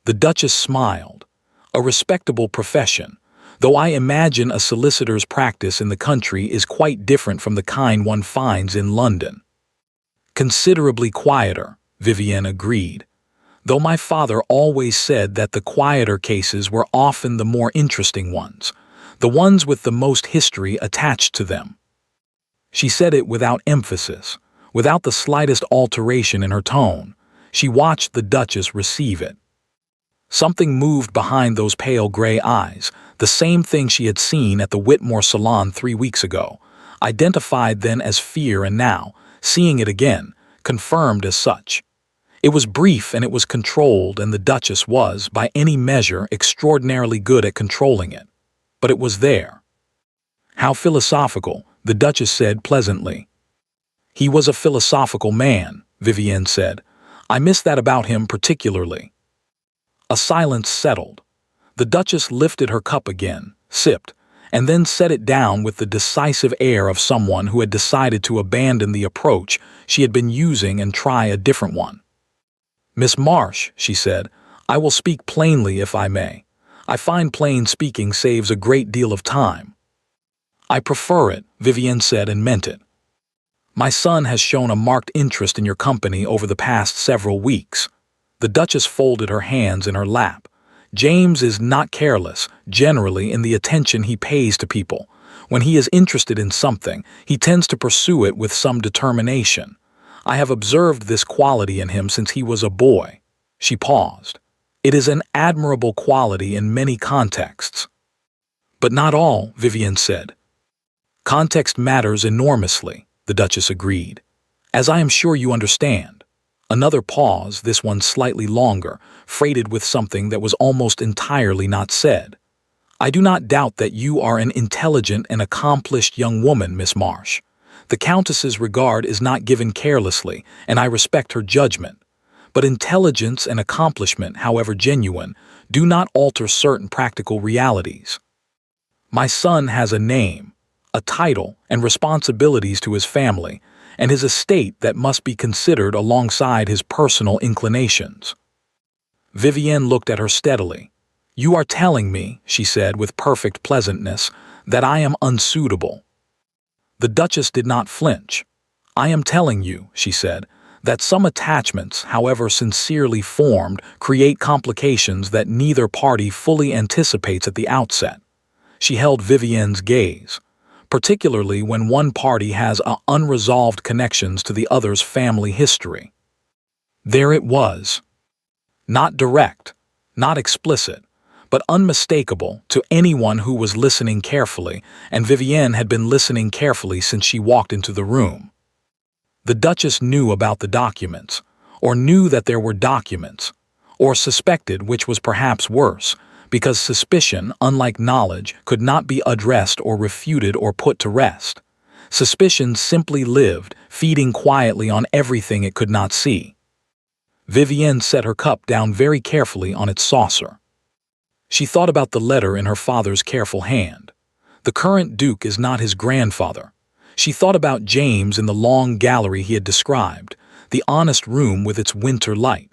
The Duchess smiled. "A respectable profession, though I imagine a solicitor's practice in the country is quite different from the kind one finds in London." "Considerably quieter," Vivienne agreed, "though my father always said that the quieter cases were often the more interesting ones, the ones with the most history attached to them." She said it without emphasis, without the slightest alteration in her tone. She watched the Duchess receive it. Something moved behind those pale gray eyes, the same thing she had seen at the Whitmore salon 3 weeks ago, identified then as fear and now, seeing it again, confirmed as such. It was brief and it was controlled, and the Duchess was, by any measure, extraordinarily good at controlling it. But it was there. "How philosophical," the Duchess said pleasantly. "He was a philosophical man," Vivienne said. "I miss that about him particularly." A silence settled. The Duchess lifted her cup again, sipped, and then set it down with the decisive air of someone who had decided to abandon the approach she had been using and try a different one. "Miss Marsh," she said, "I will speak plainly if I may. I find plain speaking saves a great deal of time." "I prefer it," Vivienne said, and meant it. "My son has shown a marked interest in your company over the past several weeks." The Duchess folded her hands in her lap. "James is not careless, generally, in the attention he pays to people. When he is interested in something, he tends to pursue it with some determination. I have observed this quality in him since he was a boy." She paused. "It is an admirable quality in many contexts." "But not all," Vivienne said. "Context matters enormously," the Duchess agreed, "as I am sure you understand." Another pause, this one slightly longer, freighted with something that was almost entirely not said. "I do not doubt that you are an intelligent and accomplished young woman, Miss Marsh. The Countess's regard is not given carelessly, and I respect her judgment. But intelligence and accomplishment, however genuine, do not alter certain practical realities. My son has a name, a title, and responsibilities to his family, and his estate that must be considered alongside his personal inclinations." Vivienne looked at her steadily. "You are telling me," she said with perfect pleasantness, "that I am unsuitable." The Duchess did not flinch. "I am telling you," she said, "that some attachments, however sincerely formed, create complications that neither party fully anticipates at the outset." She held Vivienne's gaze. "Particularly when one party has unresolved connections to the other's family history." There it was. Not direct, not explicit, but unmistakable to anyone who was listening carefully, and Vivienne had been listening carefully since she walked into the room. The Duchess knew about the documents, or knew that there were documents, or suspected, which was perhaps worse, because suspicion, unlike knowledge, could not be addressed or refuted or put to rest. Suspicion simply lived, feeding quietly on everything it could not see. Vivienne set her cup down very carefully on its saucer. She thought about the letter in her father's careful hand. The current Duke is not his grandfather. She thought about James in the long gallery he had described, the honest room with its winter light.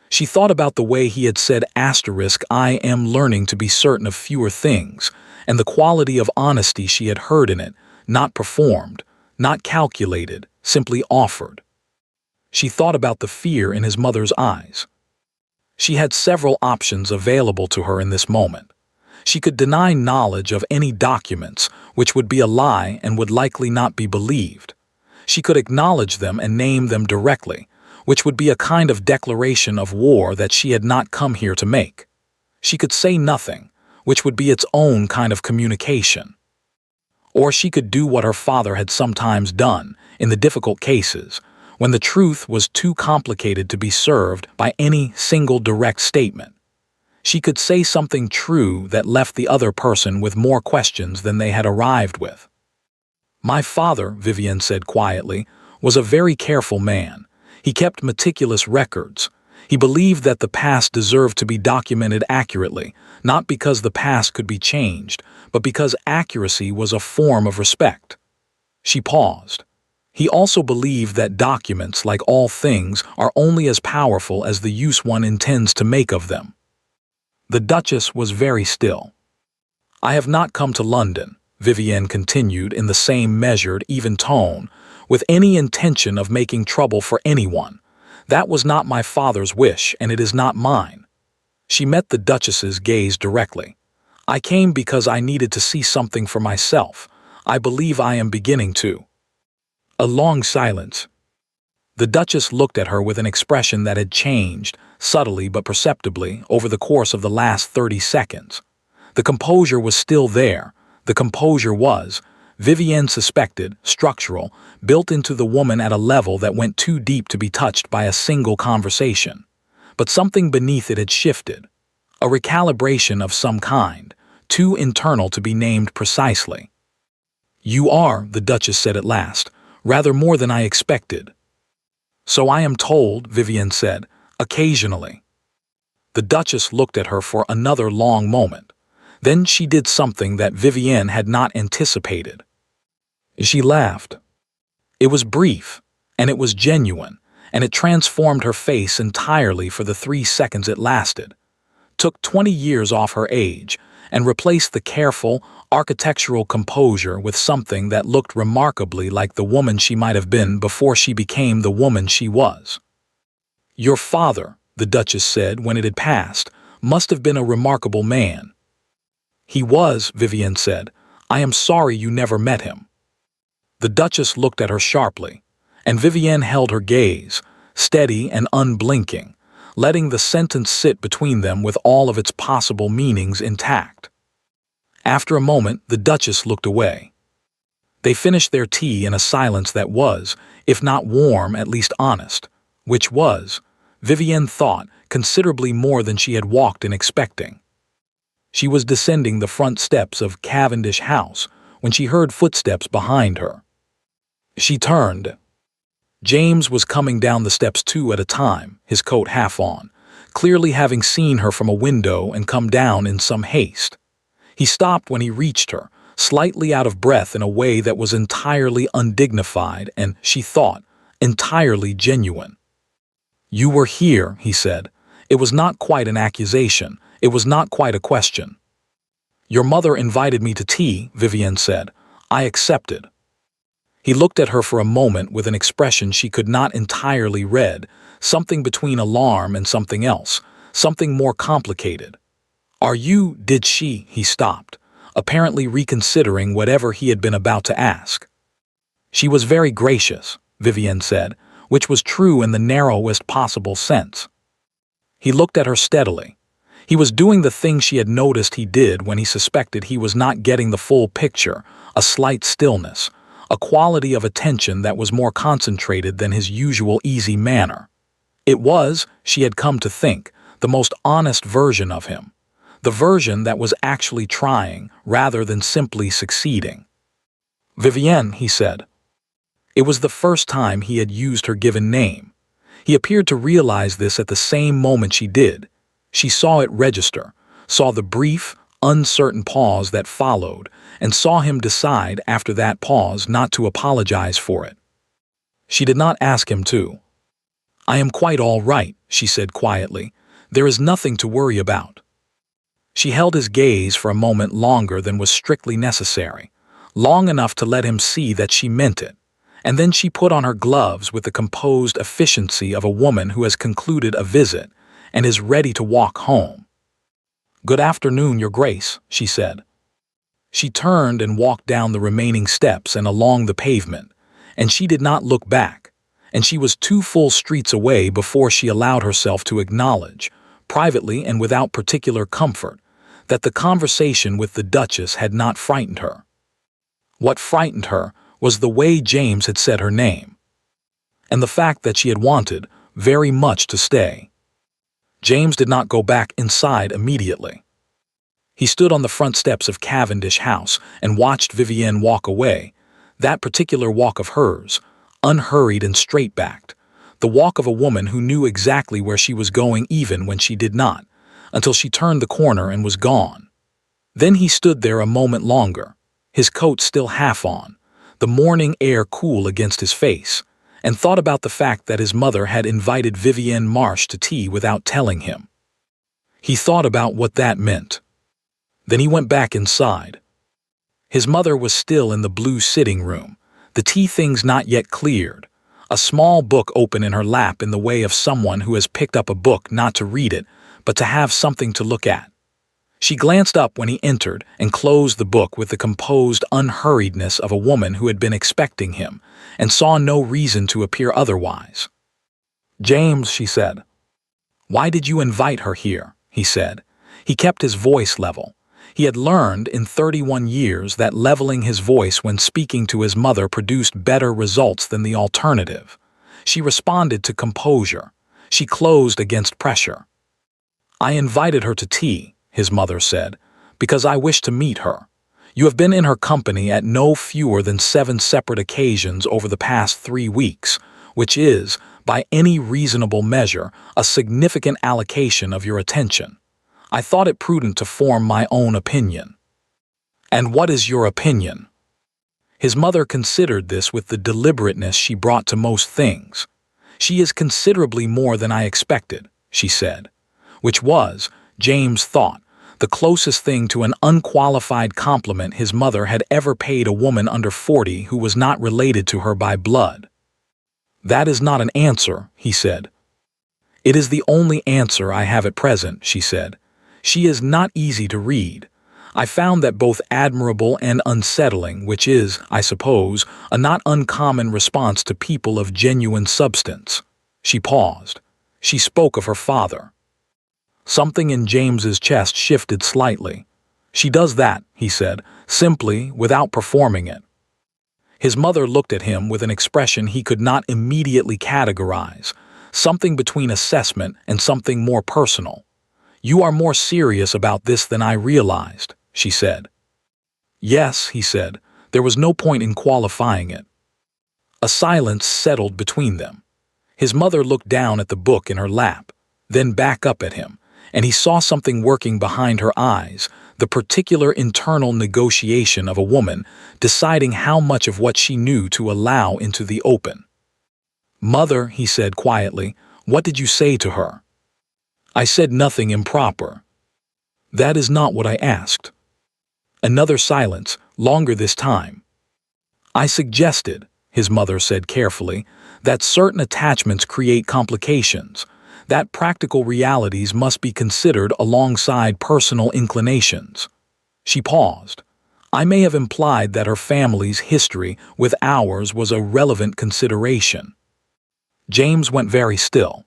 She thought about the way he had said "I am learning to be certain of fewer things," and the quality of honesty she had heard in it, not performed, not calculated, simply offered. She thought about the fear in his mother's eyes. She had several options available to her in this moment. She could deny knowledge of any documents, which would be a lie and would likely not be believed. She could acknowledge them and name them directly, which would be a kind of declaration of war that she had not come here to make. She could say nothing, which would be its own kind of communication. Or she could do what her father had sometimes done in the difficult cases, when the truth was too complicated to be served by any single direct statement. She could say something true that left the other person with more questions than they had arrived with. "My father," Vivienne said quietly, "was a very careful man. He kept meticulous records. He believed that the past deserved to be documented accurately, not because the past could be changed, but because accuracy was a form of respect." She paused. He also believed that documents, like all things, are only as powerful as the use one intends to make of them. The Duchess was very still. "I have not come to London," Vivienne continued in the same measured, even tone, "with any intention of making trouble for anyone. That was not my father's wish, and it is not mine." She met the Duchess's gaze directly. "I came because I needed to see something for myself. I believe I am beginning to." A long silence. The Duchess looked at her with an expression that had changed, subtly but perceptibly, over the course of the last 30 seconds. The composure was still there. The composure was, Vivienne suspected, structural, built into the woman at a level that went too deep to be touched by a single conversation. But something beneath it had shifted. A recalibration of some kind, too internal to be named precisely. "You are," the Duchess said at last, "rather more than I expected." "So I am told," Vivienne said, "occasionally." The Duchess looked at her for another long moment. Then she did something that Vivienne had not anticipated. She laughed. It was brief, and it was genuine, and it transformed her face entirely for the 3 seconds it lasted. Took 20 years off her age, and replaced the careful, architectural composure with something that looked remarkably like the woman she might have been before she became the woman she was. "Your father," the Duchess said when it had passed, "must have been a remarkable man." "He was," Vivienne said. "I am sorry you never met him." The Duchess looked at her sharply, and Vivienne held her gaze, steady and unblinking, letting the sentence sit between them with all of its possible meanings intact. After a moment, the Duchess looked away. They finished their tea in a silence that was, if not warm, at least honest, which was, Vivienne thought, considerably more than she had walked in expecting. She was descending the front steps of Cavendish House when she heard footsteps behind her. She turned. James was coming down the steps 2 at a time, his coat half on, clearly having seen her from a window and come down in some haste. He stopped when he reached her, slightly out of breath in a way that was entirely undignified and, she thought, entirely genuine. "You were here," he said. It was not quite an accusation. It was not quite a question. "Your mother invited me to tea," Vivienne said. "I accepted." He looked at her for a moment with an expression she could not entirely read, something between alarm and something else, something more complicated. Did she?" He stopped, apparently reconsidering whatever he had been about to ask. "She was very gracious," Vivienne said, which was true in the narrowest possible sense. He looked at her steadily. He was doing the thing she had noticed he did when he suspected he was not getting the full picture, a slight stillness, a quality of attention that was more concentrated than his usual easy manner. It was, she had come to think, the most honest version of him, the version that was actually trying rather than simply succeeding. "Vivienne," he said. It was the first time he had used her given name. He appeared to realize this at the same moment she did. She saw it register, saw the brief, uncertain pause that followed, and saw him decide after that pause not to apologize for it. She did not ask him to. "I am quite all right," she said quietly. "There is nothing to worry about." She held his gaze for a moment longer than was strictly necessary, long enough to let him see that she meant it, and then she put on her gloves with the composed efficiency of a woman who has concluded a visit and is ready to walk home. "Good afternoon, Your Grace," she said. She turned and walked down the remaining steps and along the pavement, and she did not look back, and she was 2 full streets away before she allowed herself to acknowledge, privately and without particular comfort, that the conversation with the Duchess had not frightened her. What frightened her was the way James had said her name, and the fact that she had wanted very much to stay. James did not go back inside immediately. He stood on the front steps of Cavendish House and watched Vivienne walk away, that particular walk of hers, unhurried and straight-backed, the walk of a woman who knew exactly where she was going even when she did not, until she turned the corner and was gone. Then he stood there a moment longer, his coat still half on, the morning air cool against his face, and thought about the fact that his mother had invited Vivienne Marsh to tea without telling him. He thought about what that meant. Then he went back inside. His mother was still in the blue sitting room, the tea things not yet cleared, a small book open in her lap in the way of someone who has picked up a book not to read it, but to have something to look at. She glanced up when he entered and closed the book with the composed unhurriedness of a woman who had been expecting him and saw no reason to appear otherwise. "James," she said. "Why did you invite her here?" he said. He kept his voice level. He had learned in 31 years that leveling his voice when speaking to his mother produced better results than the alternative. She responded to composure. She closed against pressure. "I invited her to tea," his mother said, "because I wish to meet her. You have been in her company at no fewer than 7 separate occasions over the past 3 weeks, which is, by any reasonable measure, a significant allocation of your attention. I thought it prudent to form my own opinion." "And what is your opinion?" His mother considered this with the deliberateness she brought to most things. "She is considerably more than I expected," she said, which was, James thought, the closest thing to an unqualified compliment his mother had ever paid a woman under 40 who was not related to her by blood. "That is not an answer," he said. "It is the only answer I have at present," she said. "She is not easy to read. I found that both admirable and unsettling, which is, I suppose, a not uncommon response to people of genuine substance." She paused. She spoke of her father. Something in James's chest shifted slightly. "She does that," he said, simply, without performing it. His mother looked at him with an expression he could not immediately categorize, something between assessment and something more personal. "You are more serious about this than I realized," she said. "Yes," he said. There was no point in qualifying it. A silence settled between them. His mother looked down at the book in her lap, then back up at him, and he saw something working behind her eyes, the particular internal negotiation of a woman deciding how much of what she knew to allow into the open. "Mother," he said quietly, "what did you say to her?" "I said nothing improper." "That is not what I asked." Another silence, longer this time. "I suggested," his mother said carefully, "that certain attachments create complications, that practical realities must be considered alongside personal inclinations." She paused. "I may have implied that her family's history with ours was a relevant consideration." James went very still.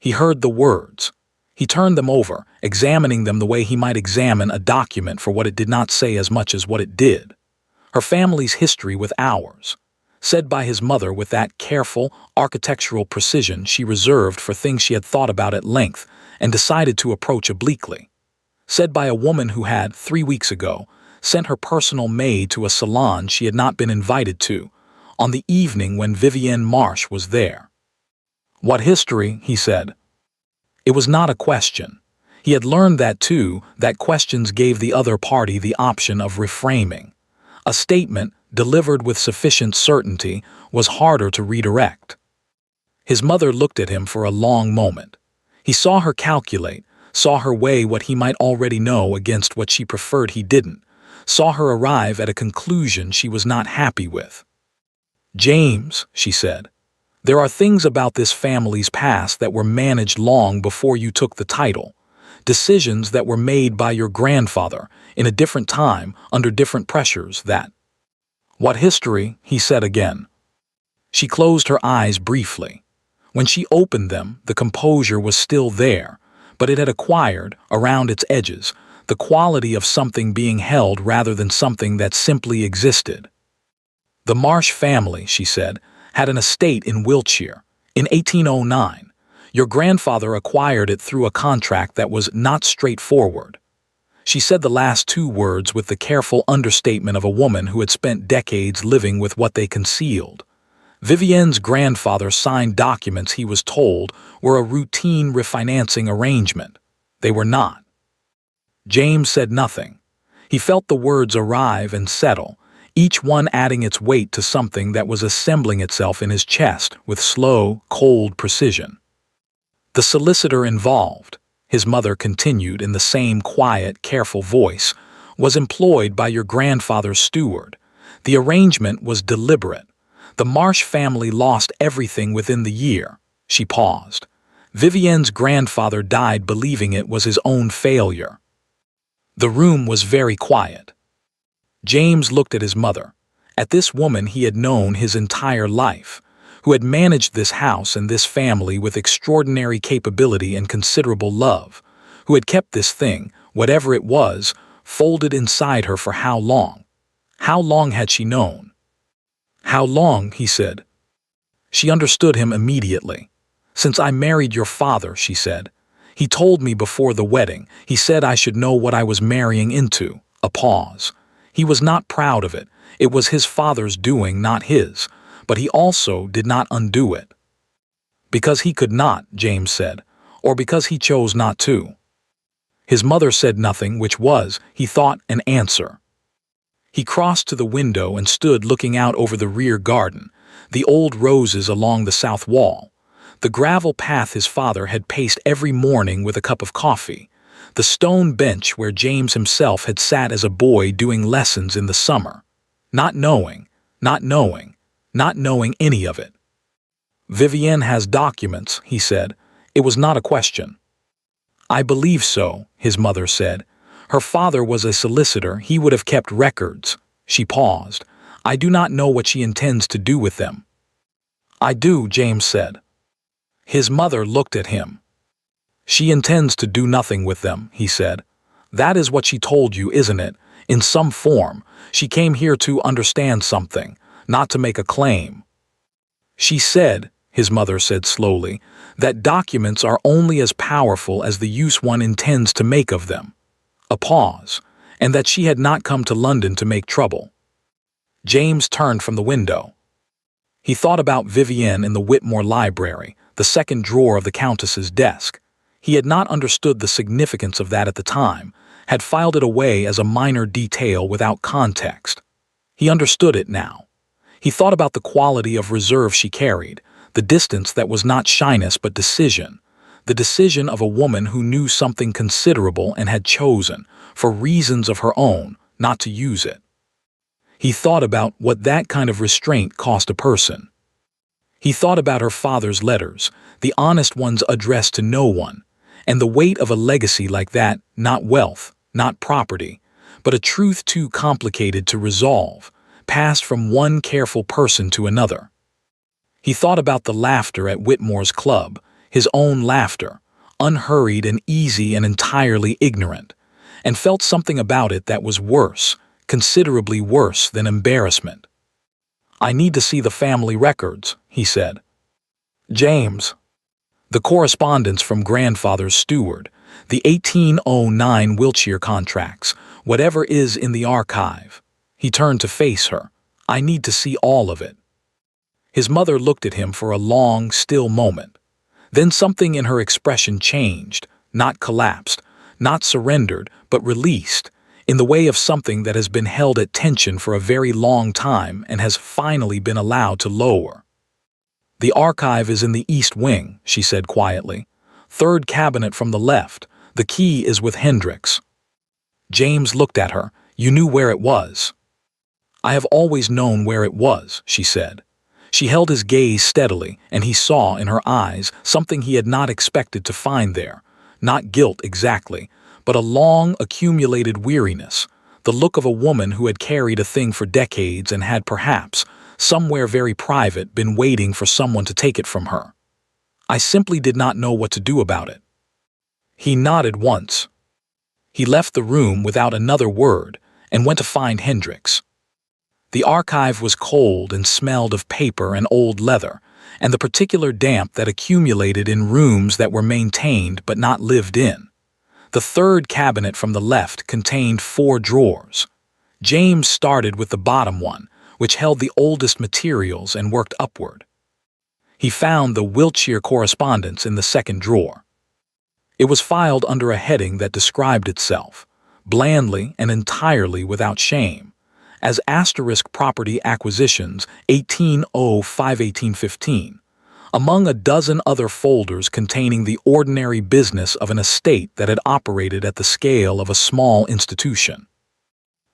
He heard the words. He turned them over, examining them the way he might examine a document for what it did not say as much as what it did. Her family's history with ours, said by his mother with that careful, architectural precision she reserved for things she had thought about at length and decided to approach obliquely. Said by a woman who had, 3 weeks ago, sent her personal maid to a salon she had not been invited to, on the evening when Vivienne Marsh was there. "What history?" he said. It was not a question. He had learned that too, that questions gave the other party the option of reframing. A statement, delivered with sufficient certainty, was harder to redirect. His mother looked at him for a long moment. He saw her calculate, saw her weigh what he might already know against what she preferred he didn't, saw her arrive at a conclusion she was not happy with. "James," she said, "there are things about this family's past that were managed long before you took the title, decisions that were made by your grandfather in a different time under different pressures that—" "What history?" he said again. She closed her eyes briefly. When she opened them, the composure was still there, but it had acquired, around its edges, the quality of something being held rather than something that simply existed. "The Marsh family," she said, "had an estate in Wiltshire. In 1809, your grandfather acquired it through a contract that was not straightforward." She said the last two words with the careful understatement of a woman who had spent decades living with what they concealed. Vivienne's grandfather signed documents he was told were a routine refinancing arrangement. They were not. James said nothing. He felt the words arrive and settle, each one adding its weight to something that was assembling itself in his chest with slow, cold precision. "The solicitor involved," his mother continued in the same quiet, careful voice, "was employed by your grandfather's steward. The arrangement was deliberate. The Marsh family lost everything within the year." She paused. "Vivienne's grandfather died believing it was his own failure." The room was very quiet. James looked at his mother, at this woman he had known his entire life, who had managed this house and this family with extraordinary capability and considerable love, who had kept this thing, whatever it was, folded inside her for how long? How long had she known? "How long?" he said. She understood him immediately. "Since I married your father," she said. "He told me before the wedding. He said I should know what I was marrying into." A pause. He was not proud of it. It was his father's doing, not his. But he also did not undo it. "Because he could not," James said, "or because he chose not to." His mother said nothing, which was, he thought, an answer. He crossed to the window and stood looking out over the rear garden, the old roses along the south wall, the gravel path his father had paced every morning with a cup of coffee, the stone bench where James himself had sat as a boy doing lessons in the summer, not knowing any of it. "Vivienne has documents," he said. It was not a question. "I believe so," his mother said. "Her father was a solicitor. He would have kept records." She paused. "I do not know what she intends to do with them." "I do," James said. His mother looked at him. "She intends to do nothing with them," he said. "That is what she told you, isn't it? In some form. She came here to understand something, not to make a claim." "She said," his mother said slowly, "that documents are only as powerful as the use one intends to make of them." A pause, and that she had not come to London to make trouble. James turned from the window. He thought about Vivienne in the Whitmore Library, the second drawer of the Countess's desk. He had not understood the significance of that at the time, had filed it away as a minor detail without context. He understood it now. He thought about the quality of reserve she carried, the distance that was not shyness but decision, the decision of a woman who knew something considerable and had chosen, for reasons of her own, not to use it. He thought about what that kind of restraint cost a person. He thought about her father's letters, the honest ones addressed to no one, and the weight of a legacy like that, not wealth, not property, but a truth too complicated to resolve, passed from one careful person to another. He thought about the laughter at Whitmore's club, his own laughter, unhurried and easy and entirely ignorant, and felt something about it that was worse, considerably worse than embarrassment. "I need to see the family records," he said. "James." "The correspondence from grandfather's steward, the 1809 Wiltshire contracts, whatever is in the archive." He turned to face her. "I need to see all of it." His mother looked at him for a long, still moment. Then something in her expression changed, not collapsed, not surrendered, but released, in the way of something that has been held at tension for a very long time and has finally been allowed to lower. "The archive is in the east wing," she said quietly. "Third cabinet from the left. The key is with Hendricks." James looked at her. "You knew where it was." "I have always known where it was," she said. She held his gaze steadily, and he saw in her eyes something he had not expected to find there. Not guilt exactly, but a long, accumulated weariness, the look of a woman who had carried a thing for decades and had perhaps, somewhere very private, been waiting for someone to take it from her. "I simply did not know what to do about it." He nodded once. He left the room without another word and went to find Hendricks. The archive was cold and smelled of paper and old leather, and the particular damp that accumulated in rooms that were maintained but not lived in. The third cabinet from the left contained 4 drawers. James started with the bottom one, which held the oldest materials, and worked upward. He found the Wiltshire correspondence in the second drawer. It was filed under a heading that described itself, blandly and entirely without shame, as * property acquisitions 1805-1815, among a dozen other folders containing the ordinary business of an estate that had operated at the scale of a small institution.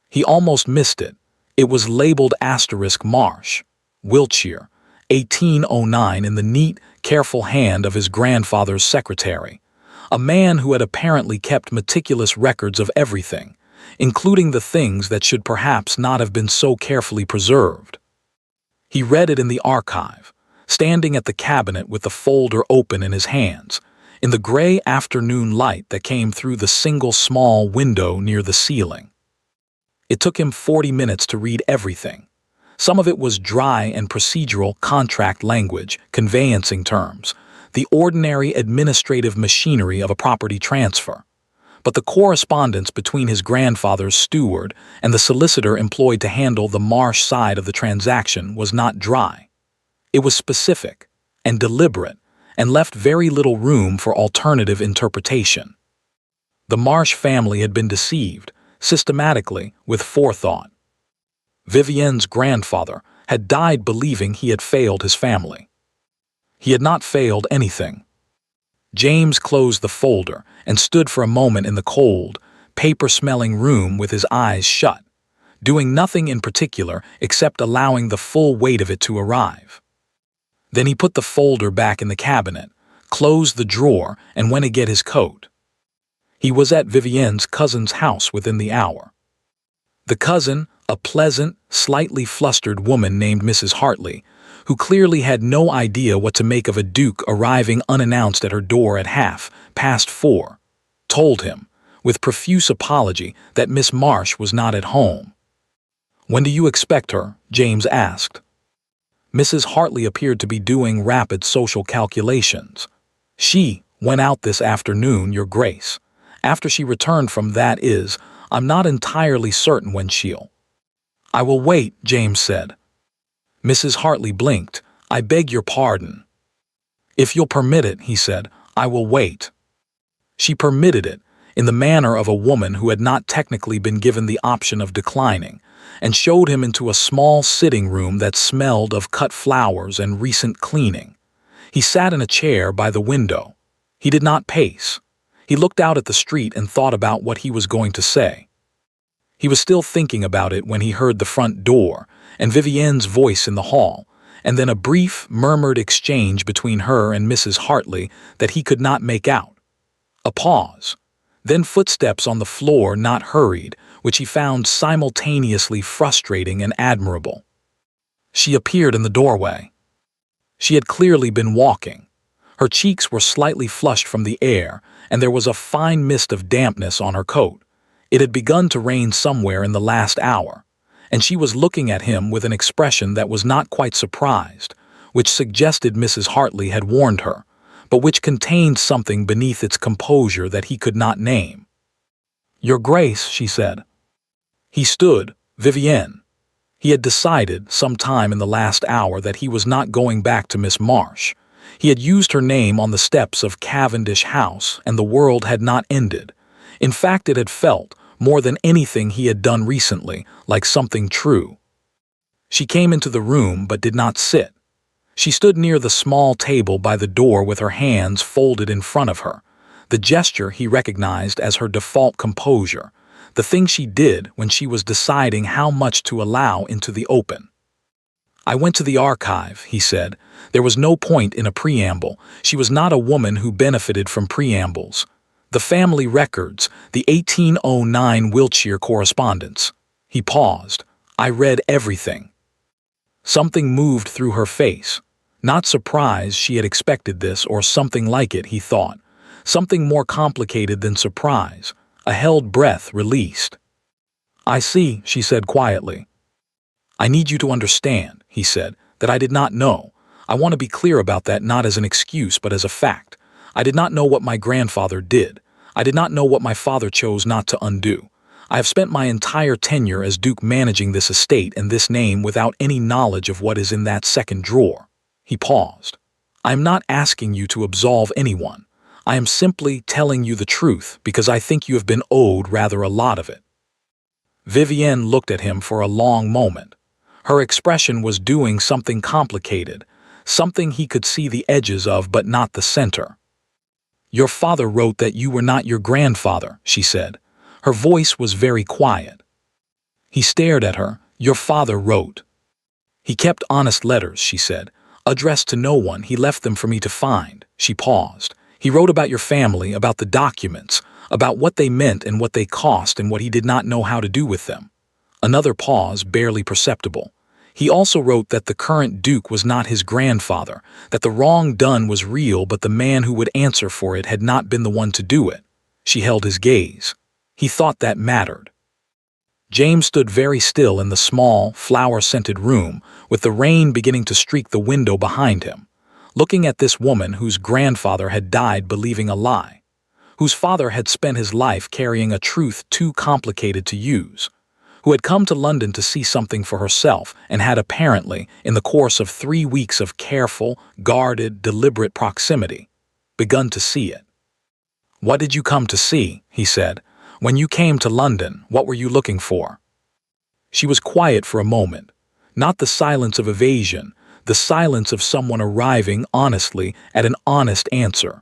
He almost missed it. It was labeled * Marsh, Wiltshire, 1809, in the neat, careful hand of his grandfather's secretary, a man who had apparently kept meticulous records of everything, including the things that should perhaps not have been so carefully preserved. He read it in the archive, standing at the cabinet with the folder open in his hands, in the gray afternoon light that came through the single small window near the ceiling. It took him 40 minutes to read everything. Some of it was dry and procedural contract language, conveyancing terms, the ordinary administrative machinery of a property transfer. But the correspondence between his grandfather's steward and the solicitor employed to handle the Marsh side of the transaction was not dry. It was specific and deliberate and left very little room for alternative interpretation. The Marsh family had been deceived, systematically, with forethought. Vivienne's grandfather had died believing he had failed his family. He had not failed anything. James closed the folder and stood for a moment in the cold, paper-smelling room with his eyes shut, doing nothing in particular except allowing the full weight of it to arrive. Then he put the folder back in the cabinet, closed the drawer, and went to get his coat. He was at Vivienne's cousin's house within the hour. The cousin, a pleasant, slightly flustered woman named Mrs. Hartley, who clearly had no idea what to make of a duke arriving unannounced at her door at 4:30, told him, with profuse apology, that Miss Marsh was not at home. "When do you expect her?" James asked. Mrs. Hartley appeared to be doing rapid social calculations. "She went out this afternoon, Your Grace. After she returned from that is, I'm not entirely certain when she'll—" "I will wait," James said. Mrs. Hartley blinked. "I beg your pardon." "If you'll permit it," he said, "I will wait." She permitted it, in the manner of a woman who had not technically been given the option of declining, and showed him into a small sitting room that smelled of cut flowers and recent cleaning. He sat in a chair by the window. He did not pace. He looked out at the street and thought about what he was going to say. He was still thinking about it when he heard the front door and Vivienne's voice in the hall, and then a brief, murmured exchange between her and Mrs. Hartley that he could not make out. A pause. Then footsteps on the floor, not hurried, which he found simultaneously frustrating and admirable. She appeared in the doorway. She had clearly been walking. Her cheeks were slightly flushed from the air, and there was a fine mist of dampness on her coat. It had begun to rain somewhere in the last hour, and she was looking at him with an expression that was not quite surprised, which suggested Mrs. Hartley had warned her, but which contained something beneath its composure that he could not name. "Your Grace," she said. He stood, Vivienne. He had decided, some time in the last hour, that he was not going back to Miss Marsh. He had used her name on the steps of Cavendish House, and the world had not ended. In fact, it had felt, more than anything he had done recently, like something true. She came into the room but did not sit. She stood near the small table by the door with her hands folded in front of her, the gesture he recognized as her default composure, the thing she did when she was deciding how much to allow into the open. "I went to the archive," he said. There was no point in a preamble. She was not a woman who benefited from preambles. "The family records, the 1809 Wiltshire correspondence." He paused. "I read everything." Something moved through her face. Not surprise she had expected this or something like it, he thought. Something more complicated than surprise. A held breath released. "I see," she said quietly. "I need you to understand," he said, "that I did not know. I want to be clear about that, not as an excuse but as a fact. I did not know what my grandfather did. I did not know what my father chose not to undo. I have spent my entire tenure as Duke managing this estate and this name without any knowledge of what is in that second drawer." He paused. "I am not asking you to absolve anyone. I am simply telling you the truth because I think you have been owed rather a lot of it." Vivienne looked at him for a long moment. Her expression was doing something complicated, something he could see the edges of but not the center. "Your father wrote that you were not your grandfather," she said. Her voice was very quiet. He stared at her. "Your father wrote." "He kept honest letters," she said. "Addressed to no one. He left them for me to find." She paused. "He wrote about your family, about the documents, about what they meant and what they cost and what he did not know how to do with them." Another pause, barely perceptible. "He also wrote that the current Duke was not his grandfather, that the wrong done was real but the man who would answer for it had not been the one to do it." She held his gaze. He thought that mattered. James stood very still in the small, flower-scented room, with the rain beginning to streak the window behind him, looking at this woman whose grandfather had died believing a lie, whose father had spent his life carrying a truth too complicated to use, who had come to London to see something for herself and had apparently, in the course of 3 weeks of careful, guarded, deliberate proximity, begun to see it. "What did you come to see?" he said. "When you came to London, what were you looking for?" She was quiet for a moment. Not the silence of evasion, the silence of someone arriving honestly at an honest answer.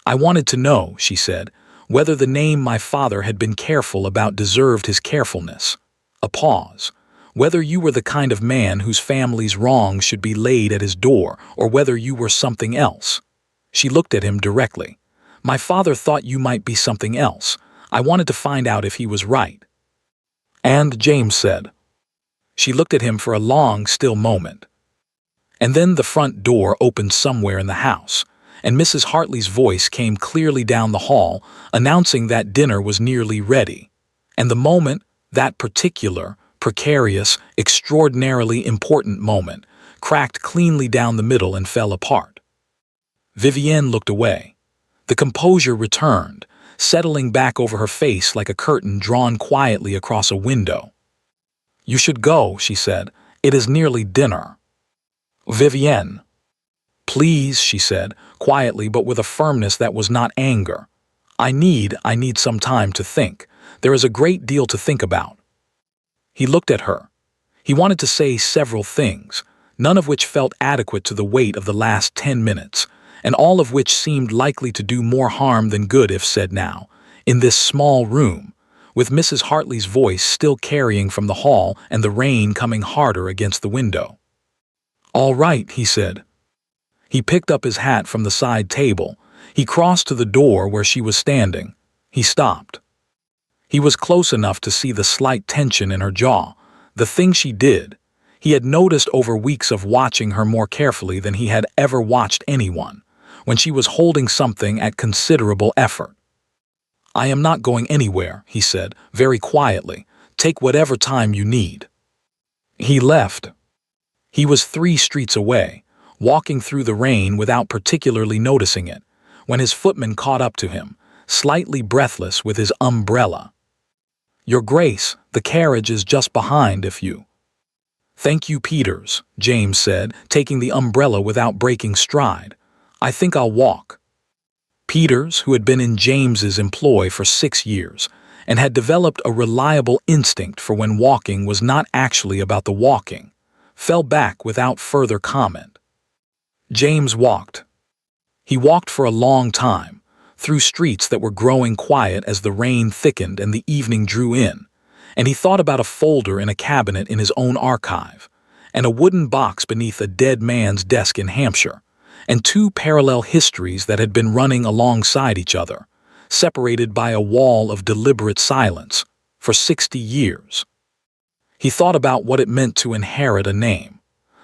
"I wanted to know," she said, "whether the name my father had been careful about deserved his carefulness." A pause. "Whether you were the kind of man whose family's wrongs should be laid at his door, or whether you were something else." She looked at him directly. "My father thought you might be something else. I wanted to find out if he was right." "And," James said. She looked at him for a long, still moment. And then the front door opened somewhere in the house, and Mrs. Hartley's voice came clearly down the hall, announcing that dinner was nearly ready. And the moment, that particular, precarious, extraordinarily important moment, cracked cleanly down the middle and fell apart. Vivienne looked away. The composure returned, settling back over her face like a curtain drawn quietly across a window. "You should go," she said. "It is nearly dinner." "Vivienne." "Please," she said, quietly but with a firmness that was not anger. I need some time to think. There is a great deal to think about." He looked at her. He wanted to say several things, none of which felt adequate to the weight of the last 10 minutes, and all of which seemed likely to do more harm than good if said now, in this small room, with Mrs. Hartley's voice still carrying from the hall and the rain coming harder against the window. "All right," he said. He picked up his hat from the side table. He crossed to the door where she was standing. He stopped. He was close enough to see the slight tension in her jaw, the thing she did. He had noticed over weeks of watching her more carefully than he had ever watched anyone, when she was holding something at considerable effort. "I am not going anywhere," he said, very quietly. "Take whatever time you need." He left. He was 3 streets away, walking through the rain without particularly noticing it, when his footman caught up to him, slightly breathless with his umbrella. "Your Grace, the carriage is just behind if you—" "Thank you, Peters," James said, taking the umbrella without breaking stride. "I think I'll walk." Peters, who had been in James's employ for 6 years, and had developed a reliable instinct for when walking was not actually about the walking, fell back without further comment. James walked. He walked for a long time, through streets that were growing quiet as the rain thickened and the evening drew in, and he thought about a folder in a cabinet in his own archive, and a wooden box beneath a dead man's desk in Hampshire, and two parallel histories that had been running alongside each other, separated by a wall of deliberate silence, for 60 years. He thought about what it meant to inherit a name.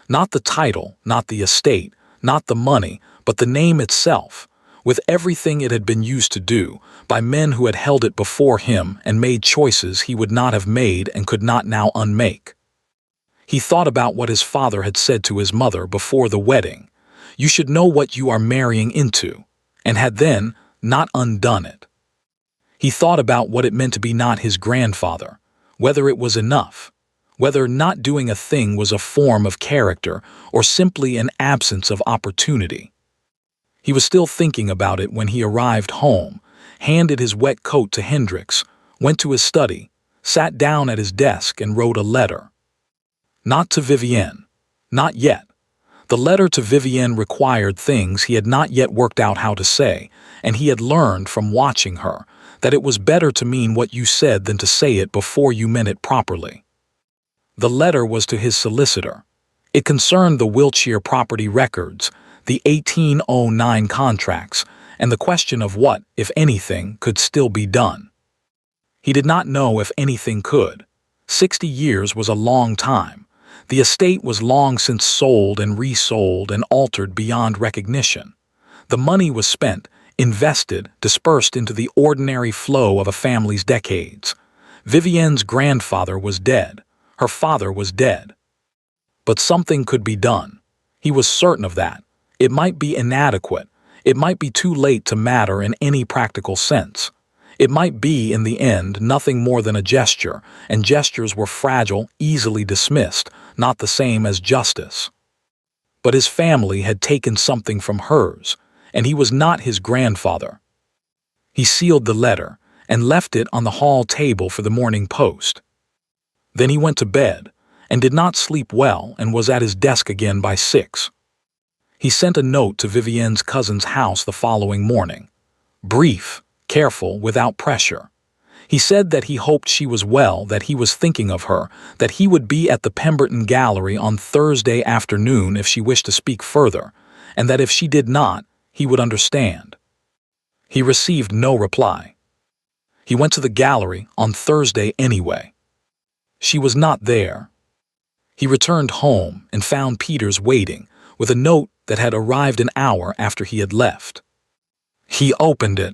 Not the title, not the estate, not the money, but the name itself, with everything it had been used to do, by men who had held it before him and made choices he would not have made and could not now unmake. He thought about what his father had said to his mother before the wedding: "You should know what you are marrying into," and had then not undone it. He thought about what it meant to be not his grandfather, whether it was enough, whether not doing a thing was a form of character or simply an absence of opportunity. He was still thinking about it when he arrived home, handed his wet coat to Hendricks, went to his study, sat down at his desk and wrote a letter. Not to Vivienne. Not yet. The letter to Vivienne required things he had not yet worked out how to say, and he had learned from watching her that it was better to mean what you said than to say it before you meant it properly. The letter was to his solicitor. It concerned the Wiltshire property records, the 1809 contracts, and the question of what, if anything, could still be done. He did not know if anything could. 60 years was a long time. The estate was long since sold and resold and altered beyond recognition. The money was spent, invested, dispersed into the ordinary flow of a family's decades. Vivienne's grandfather was dead. Her father was dead. But something could be done. He was certain of that. It might be inadequate. It might be too late to matter in any practical sense. It might be, in the end, nothing more than a gesture, and gestures were fragile, easily dismissed, not the same as justice. But his family had taken something from hers, and he was not his grandfather. He sealed the letter and left it on the hall table for the morning post. Then he went to bed, and did not sleep well, and was at his desk again by 6. He sent a note to Vivienne's cousin's house the following morning. Brief, careful, without pressure. He said that he hoped she was well, that he was thinking of her, that he would be at the Pemberton Gallery on Thursday afternoon if she wished to speak further, and that if she did not, he would understand. He received no reply. He went to the gallery on Thursday anyway. She was not there. He returned home and found Peters waiting, with a note that had arrived an hour after he had left. He opened it.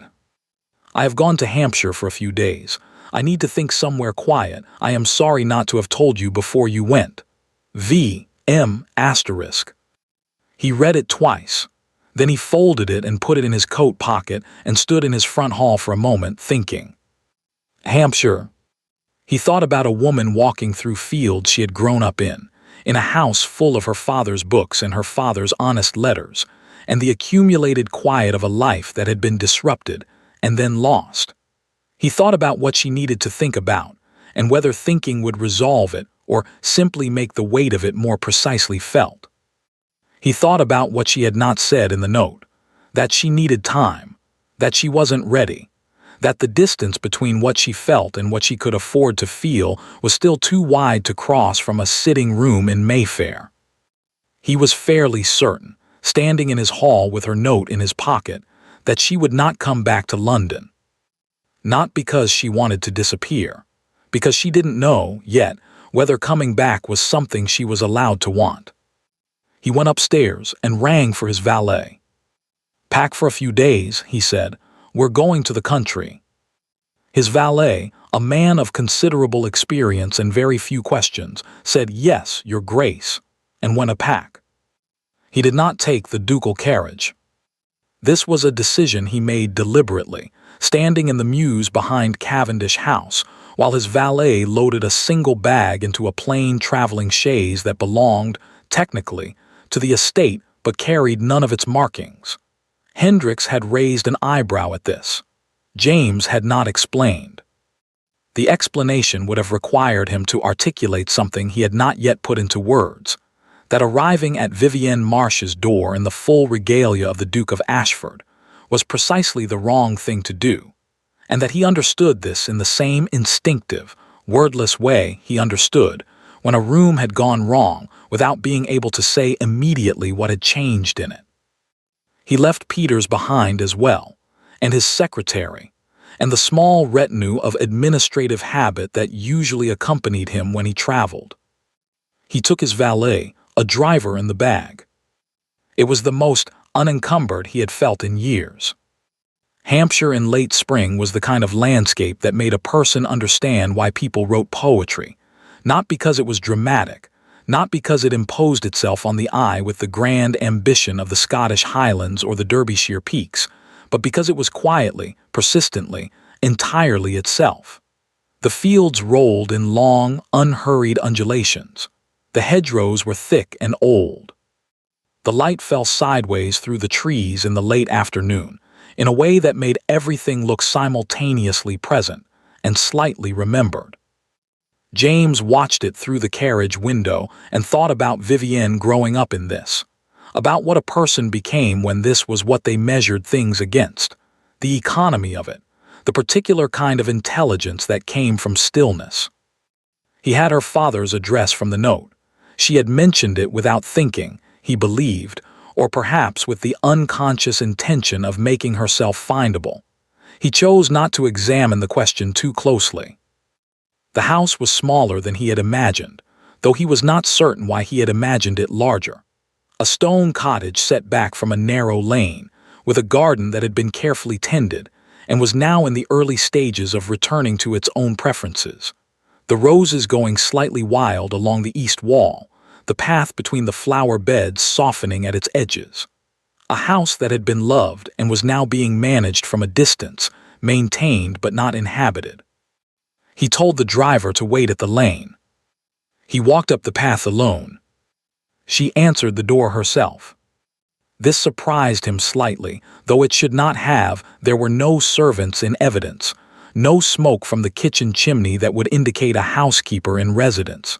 "I have gone to Hampshire for a few days. I need to think somewhere quiet. I am sorry not to have told you before you went. V.M. **. He read it twice. Then he folded it and put it in his coat pocket and stood in his front hall for a moment, thinking. Hampshire. He thought about a woman walking through fields she had grown up in a house full of her father's books and her father's honest letters, and the accumulated quiet of a life that had been disrupted and then lost. He thought about what she needed to think about, and whether thinking would resolve it or simply make the weight of it more precisely felt. He thought about what she had not said in the note, that she needed time, that she wasn't ready, that the distance between what she felt and what she could afford to feel was still too wide to cross from a sitting room in Mayfair. He was fairly certain, standing in his hall with her note in his pocket, that she would not come back to London. Not because she wanted to disappear, because she didn't know, yet, whether coming back was something she was allowed to want. He went upstairs and rang for his valet. "Pack for a few days," he said. "We're going to the country." His valet, a man of considerable experience and very few questions, said, "Yes, Your Grace," and went a pack. He did not take the ducal carriage. This was a decision he made deliberately, standing in the mews behind Cavendish House, while his valet loaded a single bag into a plain traveling chaise that belonged, technically, to the estate but carried none of its markings. Hendricks had raised an eyebrow at this. James had not explained. The explanation would have required him to articulate something he had not yet put into words. that arriving at Vivienne Marsh's door in the full regalia of the Duke of Ashford was precisely the wrong thing to do, and that he understood this in the same instinctive, wordless way he understood when a room had gone wrong without being able to say immediately what had changed in it. He left Peters behind as well, and his secretary, and the small retinue of administrative habit that usually accompanied him when he traveled. He took his valet, a driver in the bag. It was the most unencumbered he had felt in years. Hampshire in late spring was the kind of landscape that made a person understand why people wrote poetry, not because it was dramatic, not because it imposed itself on the eye with the grand ambition of the Scottish Highlands or the Derbyshire peaks, but because it was quietly, persistently, entirely itself. The fields rolled in long, unhurried undulations. The hedgerows were thick and old. The light fell sideways through the trees in the late afternoon, in a way that made everything look simultaneously present and slightly remembered. James watched it through the carriage window and thought about Vivienne growing up in this, about what a person became when this was what they measured things against, the economy of it, the particular kind of intelligence that came from stillness. He had her father's address from the note. She had mentioned it without thinking, he believed, or perhaps with the unconscious intention of making herself findable. He chose not to examine the question too closely. The house was smaller than he had imagined, though he was not certain why he had imagined it larger. A stone cottage set back from a narrow lane, with a garden that had been carefully tended, and was now in the early stages of returning to its own preferences. The roses going slightly wild along the east wall, the path between the flower beds softening at its edges. A house that had been loved and was now being managed from a distance, maintained but not inhabited. He told the driver to wait at the lane. He walked up the path alone. She answered the door herself. This surprised him slightly, though it should not have. There were no servants in evidence, no smoke from the kitchen chimney that would indicate a housekeeper in residence.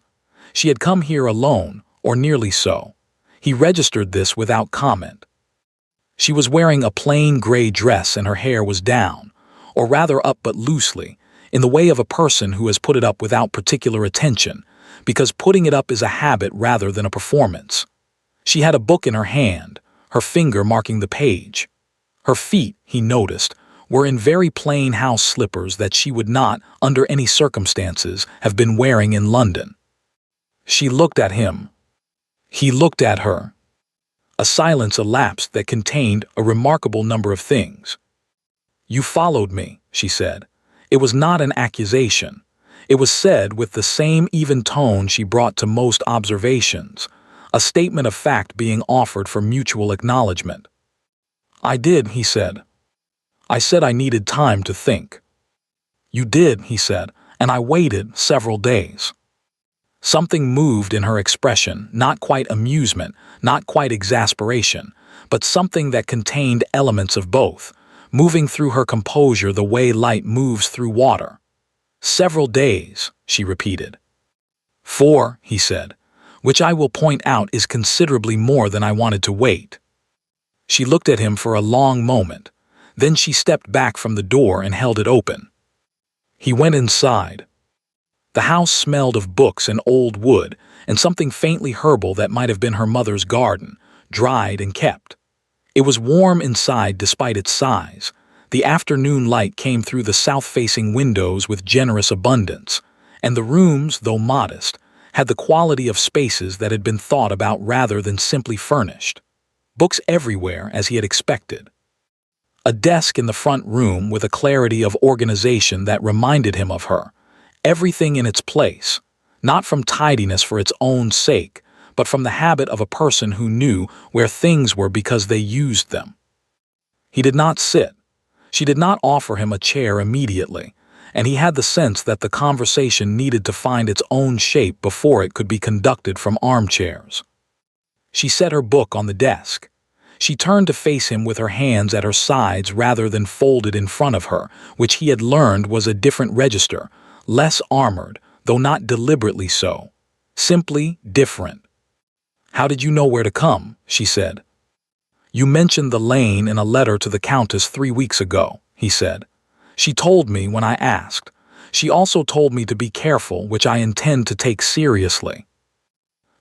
She had come here alone, or nearly so. He registered this without comment. She was wearing a plain gray dress and her hair was down, or rather up but loosely, in the way of a person who has put it up without particular attention, because putting it up is a habit rather than a performance. She had a book in her hand, her finger marking the page. Her feet, he noticed, were in very plain house slippers that she would not, under any circumstances, have been wearing in London. She looked at him. He looked at her. A silence elapsed that contained a remarkable number of things. "You followed me," she said. It was not an accusation. It was said with the same even tone she brought to most observations, a statement of fact being offered for mutual acknowledgement. "I did," he said. "I said I needed time to think." "You did," he said, "and I waited several days." Something moved in her expression, not quite amusement, not quite exasperation, but something that contained elements of both, moving through her composure the way light moves through water. "Several days," she repeated. "4," he said, "which I will point out is considerably more than I wanted to wait." She looked at him for a long moment. Then she stepped back from the door and held it open. He went inside. The house smelled of books and old wood and something faintly herbal that might have been her mother's garden, dried and kept. It was warm inside despite its size. The afternoon light came through the south-facing windows with generous abundance, and the rooms, though modest, had the quality of spaces that had been thought about rather than simply furnished. Books everywhere, as he had expected. A desk in the front room with a clarity of organization that reminded him of her. Everything in its place, not from tidiness for its own sake, but from the habit of a person who knew where things were because they used them. He did not sit. She did not offer him a chair immediately, and he had the sense that the conversation needed to find its own shape before it could be conducted from armchairs. She set her book on the desk. She turned to face him with her hands at her sides rather than folded in front of her, which he had learned was a different register, less armored, though not deliberately so. Simply different. How did you know where to come? She said. You mentioned the lane in a letter to the Countess 3 weeks ago, he said. She told me when I asked. She also told me to be careful, which I intend to take seriously.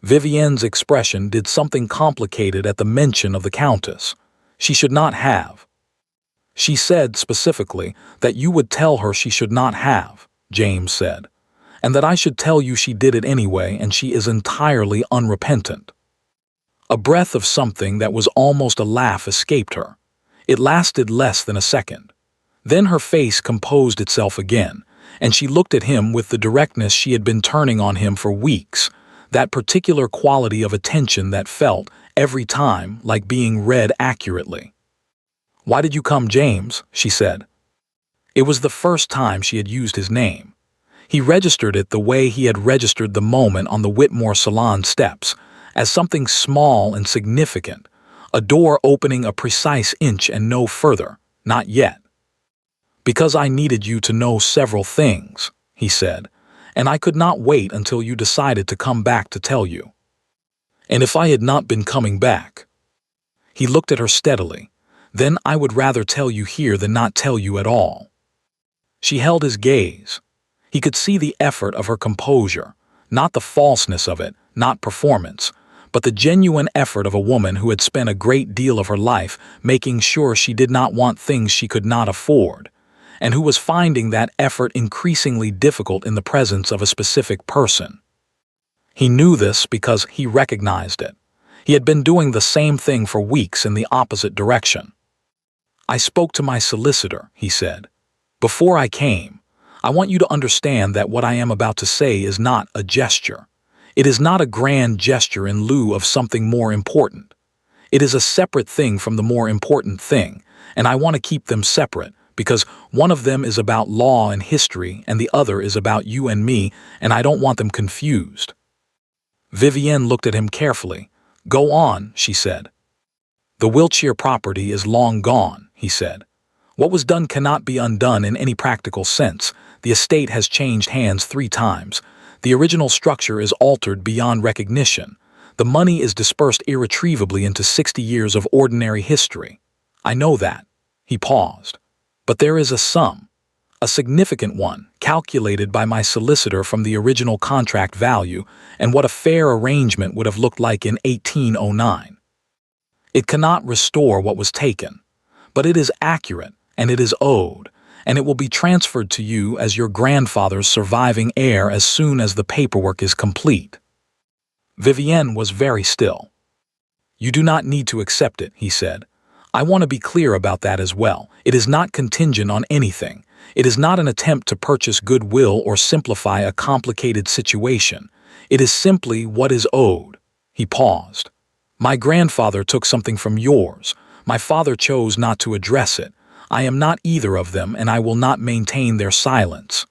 Vivienne's expression did something complicated at the mention of the Countess. She should not have. She said specifically that you would tell her she should not have, James said, and that I should tell you she did it anyway and she is entirely unrepentant. A breath of something that was almost a laugh escaped her. It lasted less than a second. Then her face composed itself again, and she looked at him with the directness she had been turning on him for weeks, that particular quality of attention that felt, every time, like being read accurately. Why did you come, James? She said. It was the first time she had used his name. He registered it the way he had registered the moment on the Whitmore Salon steps, as something small and significant, a door opening a precise inch and no further, not yet. Because I needed you to know several things, he said, and I could not wait until you decided to come back to tell you. And if I had not been coming back? He looked at her steadily. Then I would rather tell you here than not tell you at all. She held his gaze. He could see the effort of her composure, not the falseness of it, not performance, but the genuine effort of a woman who had spent a great deal of her life making sure she did not want things she could not afford, and who was finding that effort increasingly difficult in the presence of a specific person. He knew this because he recognized it. He had been doing the same thing for weeks in the opposite direction. I spoke to my solicitor, he said. Before I came, I want you to understand that what I am about to say is not a gesture. It is not a grand gesture in lieu of something more important. It is a separate thing from the more important thing, and I want to keep them separate because one of them is about law and history and the other is about you and me, and I don't want them confused. Vivienne looked at him carefully. Go on, she said. The Wiltshire property is long gone, he said. What was done cannot be undone in any practical sense. The estate has changed hands 3 times. The original structure is altered beyond recognition. The money is dispersed irretrievably into 60 years of ordinary history. I know that. He paused. But there is a sum, a significant one, calculated by my solicitor from the original contract value and what a fair arrangement would have looked like in 1809. It cannot restore what was taken, but it is accurate and it is owed, and it will be transferred to you as your grandfather's surviving heir as soon as the paperwork is complete. Vivienne was very still. You do not need to accept it, he said. I want to be clear about that as well. It is not contingent on anything. It is not an attempt to purchase goodwill or simplify a complicated situation. It is simply what is owed. He paused. My grandfather took something from yours. My father chose not to address it. I am not either of them, and I will not maintain their silence.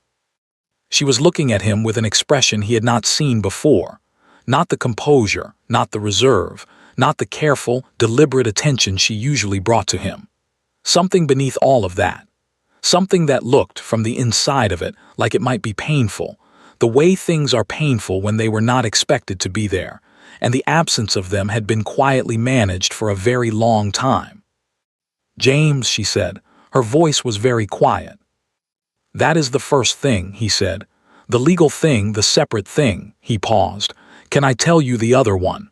She was looking at him with an expression he had not seen before. Not the composure, not the reserve, not the careful, deliberate attention she usually brought to him. Something beneath all of that. Something that looked, from the inside of it, like it might be painful. The way things are painful when they were not expected to be there, and the absence of them had been quietly managed for a very long time. James, she said. Her voice was very quiet. That is the first thing, he said. The legal thing, the separate thing, he paused. Can I tell you the other one?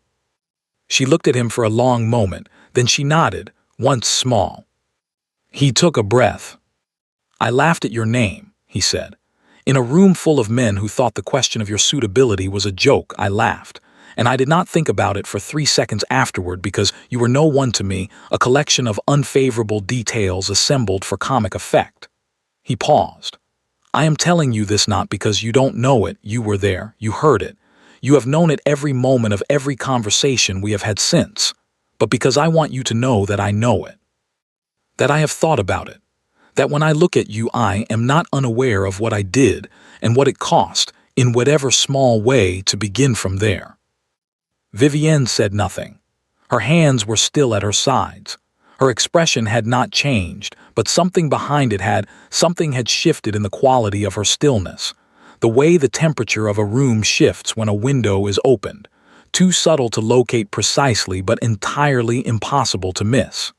She looked at him for a long moment, then she nodded, once small. He took a breath. I laughed at your name, he said. In a room full of men who thought the question of your suitability was a joke, I laughed. And I did not think about it for 3 seconds afterward because you were no one to me, a collection of unfavorable details assembled for comic effect. He paused. I am telling you this not because you don't know it, you were there, you heard it. You have known it every moment of every conversation we have had since, but because I want you to know that I know it. That I have thought about it. That when I look at you I am not unaware of what I did and what it cost, in whatever small way, to begin from there. Vivienne said nothing. Her hands were still at her sides. Her expression had not changed, but something behind it had, something had shifted in the quality of her stillness. The way the temperature of a room shifts when a window is opened. too subtle to locate precisely but entirely impossible to miss.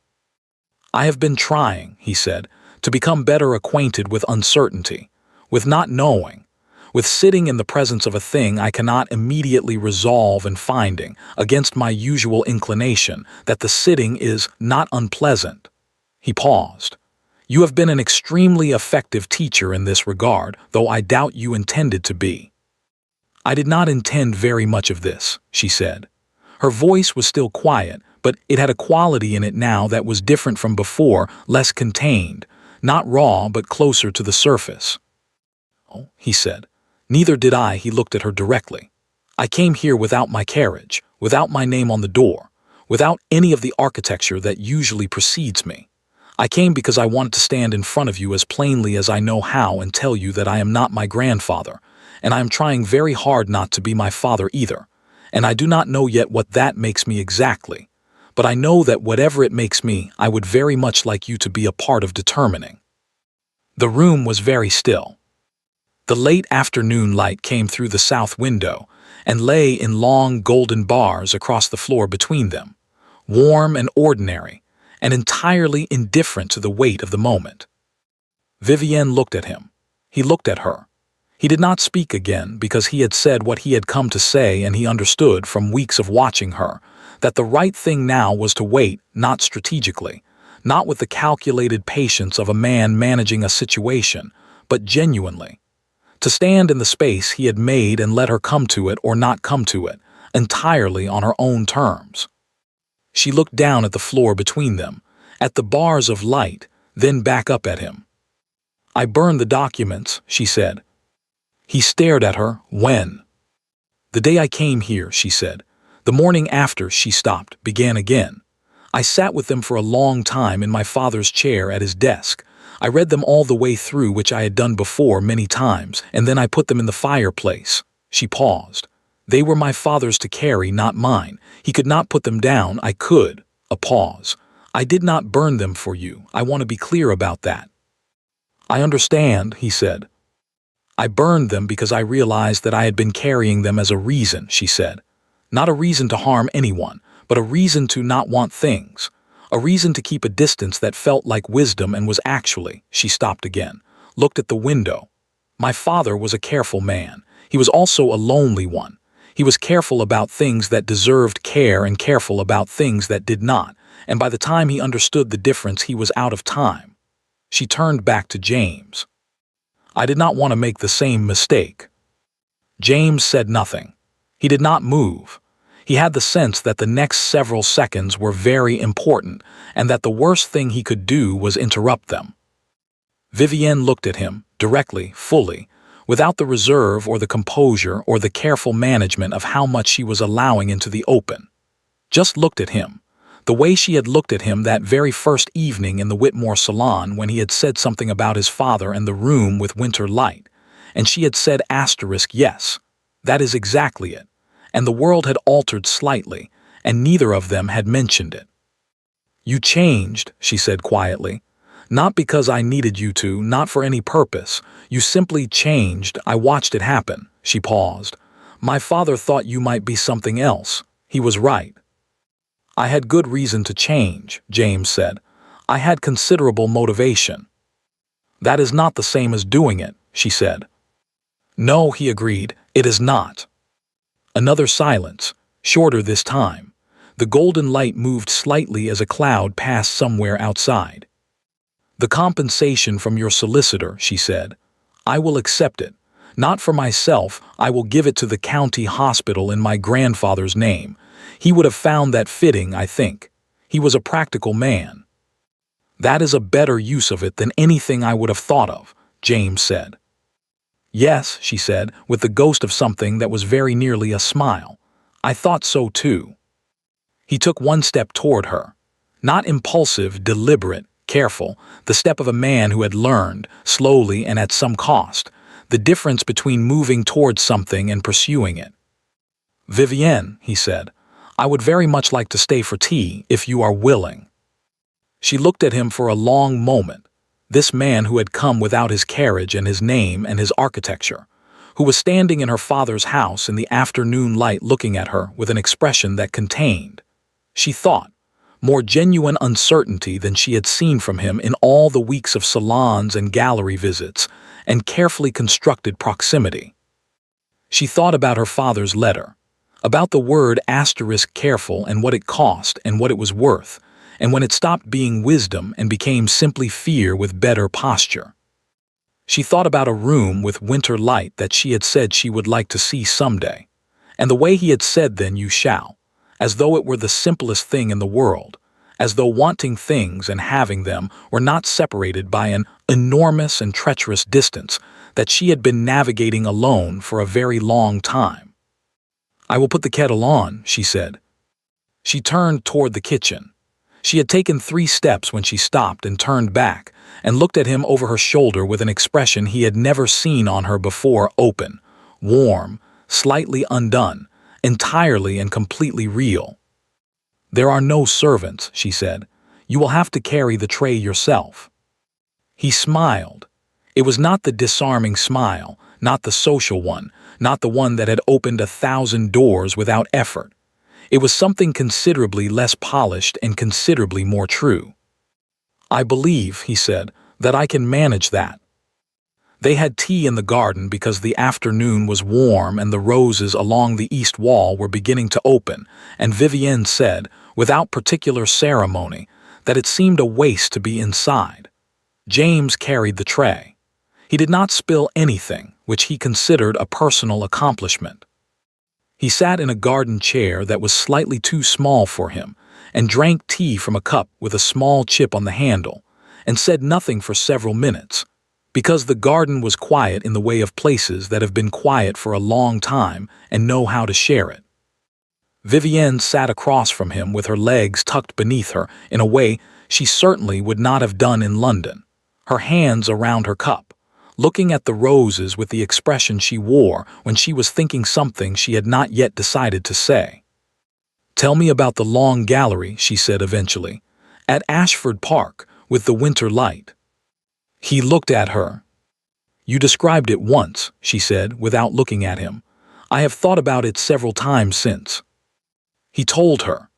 "I have been trying," he said, "to become better acquainted with uncertainty, with not knowing, with sitting in the presence of a thing I cannot immediately resolve and finding, against my usual inclination, that the sitting is not unpleasant." He paused. "You have been an extremely effective teacher in this regard, though I doubt you intended to be." "I did not intend very much of this," she said. Her voice was still quiet, but it had a quality in it now that was different from before, less contained, not raw but closer to the surface. "Oh," he said. "Neither did I." He looked at her directly. "I came here without my carriage, without my name on the door, without any of the architecture that usually precedes me. I came because I wanted to stand in front of you as plainly as I know how and tell you that I am not my grandfather, and I am trying very hard not to be my father either, and I do not know yet what that makes me exactly, but I know that whatever it makes me, I would very much like you to be a part of determining." The room was very still. The late afternoon light came through the south window and lay in long golden bars across the floor between them, warm and ordinary, and entirely indifferent to the weight of the moment. Vivienne looked at him. He looked at her. He did not speak again because he had said what he had come to say, and he understood from weeks of watching her that the right thing now was to wait, not strategically, not with the calculated patience of a man managing a situation, but genuinely. To stand in the space he had made and let her come to it or not come to it, entirely on her own terms. She looked down at the floor between them, at the bars of light, then back up at him. "I burned the documents," she said. He stared at her. "When?" "The day I came here," she said. "The morning after." She stopped, began again. "I sat with them for a long time in my father's chair at his desk. I read them all the way through, which I had done before many times, and then I put them in the fireplace." She paused. "They were my father's to carry, not mine. He could not put them down. I could." A pause. "I did not burn them for you. I want to be clear about that." "I understand," he said. "I burned them because I realized that I had been carrying them as a reason," she said. "Not a reason to harm anyone, but a reason to not want things. A reason to keep a distance that felt like wisdom and was actually." She stopped again, looked at the window. "My father was a careful man. He was also a lonely one. He was careful about things that deserved care and careful about things that did not, and by the time he understood the difference, he was out of time." She turned back to James. "I did not want to make the same mistake." James said nothing. He did not move. He had the sense that the next several seconds were very important and that the worst thing he could do was interrupt them. Vivienne looked at him, directly, fully, without the reserve or the composure or the careful management of how much she was allowing into the open. Just looked at him, the way she had looked at him that very first evening in the Whitmore salon when he had said something about his father and the room with winter light, and she had said yes, that is exactly it, and the world had altered slightly, and neither of them had mentioned it. "You changed," she said quietly. "Not because I needed you to, not for any purpose. You simply changed. I watched it happen." She paused. "My father thought you might be something else. He was right." "I had good reason to change," James said. "I had considerable motivation." "That is not the same as doing it," she said. "No," he agreed, "it is not." Another silence, shorter this time. The golden light moved slightly as a cloud passed somewhere outside. "The compensation from your solicitor," she said. "I will accept it. Not for myself, I will give it to the county hospital in my grandfather's name. He would have found that fitting, I think. He was a practical man." "That is a better use of it than anything I would have thought of," James said. "Yes," she said, with the ghost of something that was very nearly a smile. "I thought so too." He took one step toward her. Not impulsive, deliberate, careful, the step of a man who had learned, slowly and at some cost, the difference between moving towards something and pursuing it. "Vivienne," he said, "I would very much like to stay for tea, if you are willing." She looked at him for a long moment, this man who had come without his carriage and his name and his architecture, who was standing in her father's house in the afternoon light looking at her with an expression that contained, she thought, more genuine uncertainty than she had seen from him in all the weeks of salons and gallery visits and carefully constructed proximity. She thought about her father's letter, about the word *careful and what it cost and what it was worth, and when it stopped being wisdom and became simply fear with better posture. She thought about a room with winter light that she had said she would like to see someday, and the way he had said then you shall, as though it were the simplest thing in the world, as though wanting things and having them were not separated by an enormous and treacherous distance that she had been navigating alone for a very long time. "I will put the kettle on," she said. She turned toward the kitchen. She had taken 3 steps when she stopped and turned back and looked at him over her shoulder with an expression he had never seen on her before, open, warm, slightly undone, entirely and completely real. "There are no servants," she said. "You will have to carry the tray yourself." He smiled. It was not the disarming smile, not the social one, not the one that had opened 1,000 doors without effort. It was something considerably less polished and considerably more true. "I believe," he said, "that I can manage that." They had tea in the garden because the afternoon was warm and the roses along the east wall were beginning to open, and Vivienne said, without particular ceremony, that it seemed a waste to be inside. James carried the tray. He did not spill anything, which he considered a personal accomplishment. He sat in a garden chair that was slightly too small for him, and drank tea from a cup with a small chip on the handle, and said nothing for several minutes, because the garden was quiet in the way of places that have been quiet for a long time and know how to share it. Vivienne sat across from him with her legs tucked beneath her in a way she certainly would not have done in London, her hands around her cup, looking at the roses with the expression she wore when she was thinking something she had not yet decided to say. "Tell me about the long gallery," she said eventually, "at Ashford Park with the winter light." He looked at her. "You described it once," she said, without looking at him. "I have thought about it several times since." He told her.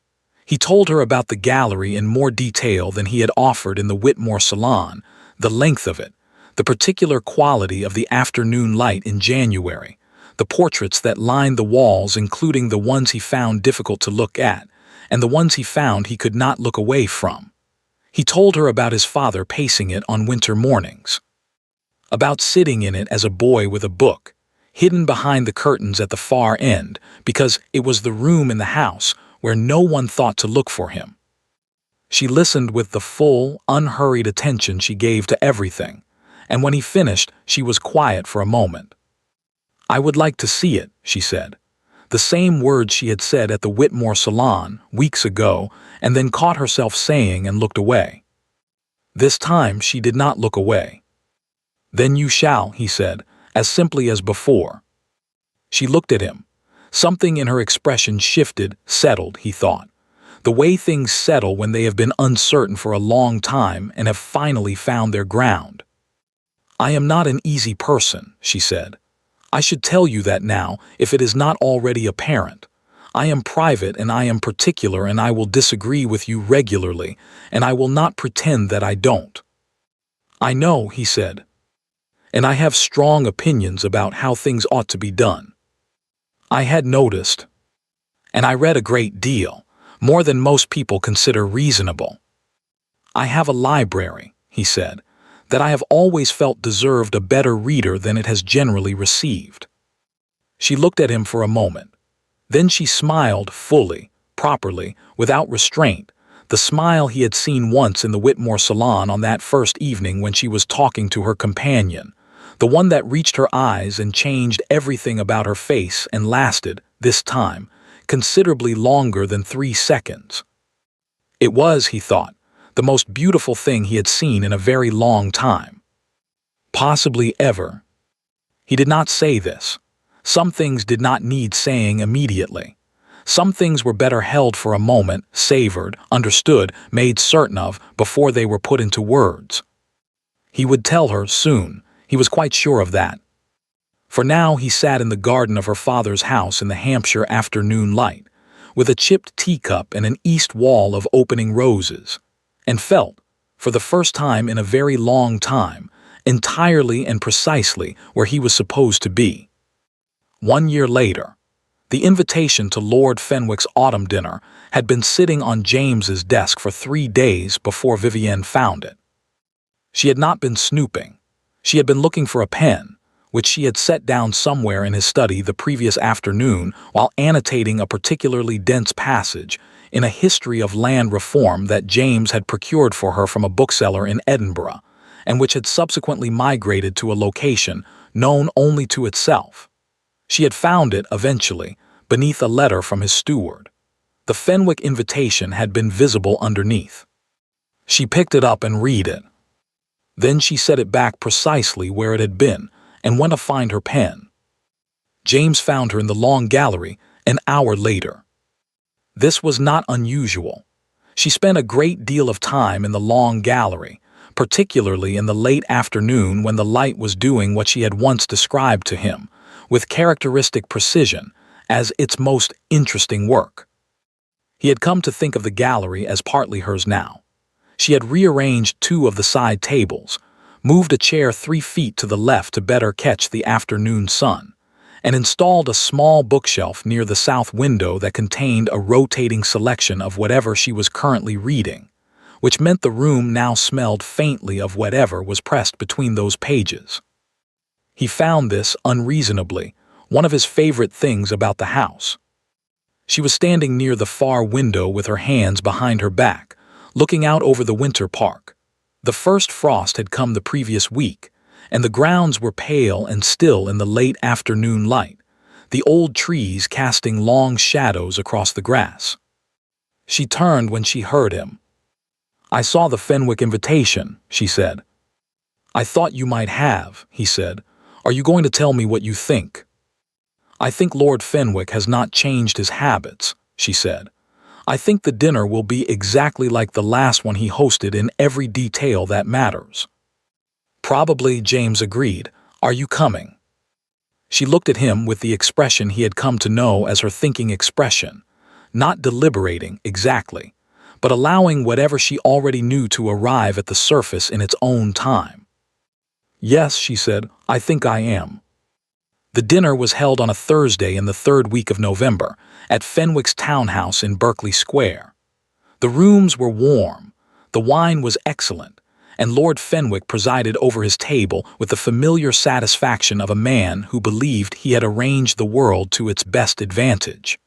He told her about the gallery in more detail than he had offered in the Whitmore Salon, the length of it, the particular quality of the afternoon light in January, the portraits that lined the walls including the ones he found difficult to look at, and the ones he found he could not look away from. He told her about his father pacing it on winter mornings, about sitting in it as a boy with a book, hidden behind the curtains at the far end because it was the room in the house where no one thought to look for him. She listened with the full, unhurried attention she gave to everything, and when he finished, she was quiet for a moment. "I would like to see it," she said. The same words she had said at the Whitmore Salon weeks ago and then caught herself saying and looked away. This time she did not look away. "Then you shall," he said, as simply as before. She looked at him. Something in her expression shifted, settled, he thought. The way things settle when they have been uncertain for a long time and have finally found their ground. "I am not an easy person," she said. "I should tell you that now if it is not already apparent. I am private and I am particular and I will disagree with you regularly, and I will not pretend that I don't." "I know," he said. "And I have strong opinions about how things ought to be done." "I had noticed. And I read a great deal, more than most people consider reasonable. I have a library," he said, "that I have always felt deserved a better reader than it has generally received." She looked at him for a moment. Then she smiled fully, properly, without restraint, the smile he had seen once in the Whitmore Salon on that first evening when she was talking to her companion, the one that reached her eyes and changed everything about her face and lasted, this time, considerably longer than 3 seconds. It was, he thought, the most beautiful thing he had seen in a very long time. Possibly ever. He did not say this. Some things did not need saying immediately. Some things were better held for a moment, savored, understood, made certain of, before they were put into words. He would tell her soon. He was quite sure of that. For now he sat in the garden of her father's house in the Hampshire afternoon light, with a chipped teacup and an east wall of opening roses, and felt, for the first time in a very long time, entirely and precisely where he was supposed to be. 1 year later, the invitation to Lord Fenwick's autumn dinner had been sitting on James's desk for 3 days before Vivienne found it. She had not been snooping. She had been looking for a pen, which she had set down somewhere in his study the previous afternoon while annotating a particularly dense passage in a history of land reform that James had procured for her from a bookseller in Edinburgh, and which had subsequently migrated to a location known only to itself. She had found it, eventually, beneath a letter from his steward. The Fenwick invitation had been visible underneath. She picked it up and read it. Then she set it back precisely where it had been and went to find her pen. James found her in the long gallery an hour later. This was not unusual. She spent a great deal of time in the long gallery, particularly in the late afternoon when the light was doing what she had once described to him, with characteristic precision, as its most interesting work. He had come to think of the gallery as partly hers now. She had rearranged 2 of the side tables, moved a chair 3 feet to the left to better catch the afternoon sun, and installed a small bookshelf near the south window that contained a rotating selection of whatever she was currently reading, which meant the room now smelled faintly of whatever was pressed between those pages. He found this, unreasonably, one of his favorite things about the house. She was standing near the far window with her hands behind her back, looking out over the Winter Park. The first frost had come the previous week, and the grounds were pale and still in the late afternoon light, the old trees casting long shadows across the grass. She turned when she heard him. "I saw the Fenwick invitation," she said. "I thought you might have," he said. "Are you going to tell me what you think?" "I think Lord Fenwick has not changed his habits," she said. "I think the dinner will be exactly like the last one he hosted in every detail that matters." "Probably," James agreed. "Are you coming?" She looked at him with the expression he had come to know as her thinking expression, not deliberating exactly, but allowing whatever she already knew to arrive at the surface in its own time. "Yes," she said, "I think I am." The dinner was held on a Thursday in the 3rd week of November at Fenwick's townhouse in Berkeley Square. The rooms were warm, the wine was excellent, and Lord Fenwick presided over his table with the familiar satisfaction of a man who believed he had arranged the world to its best advantage.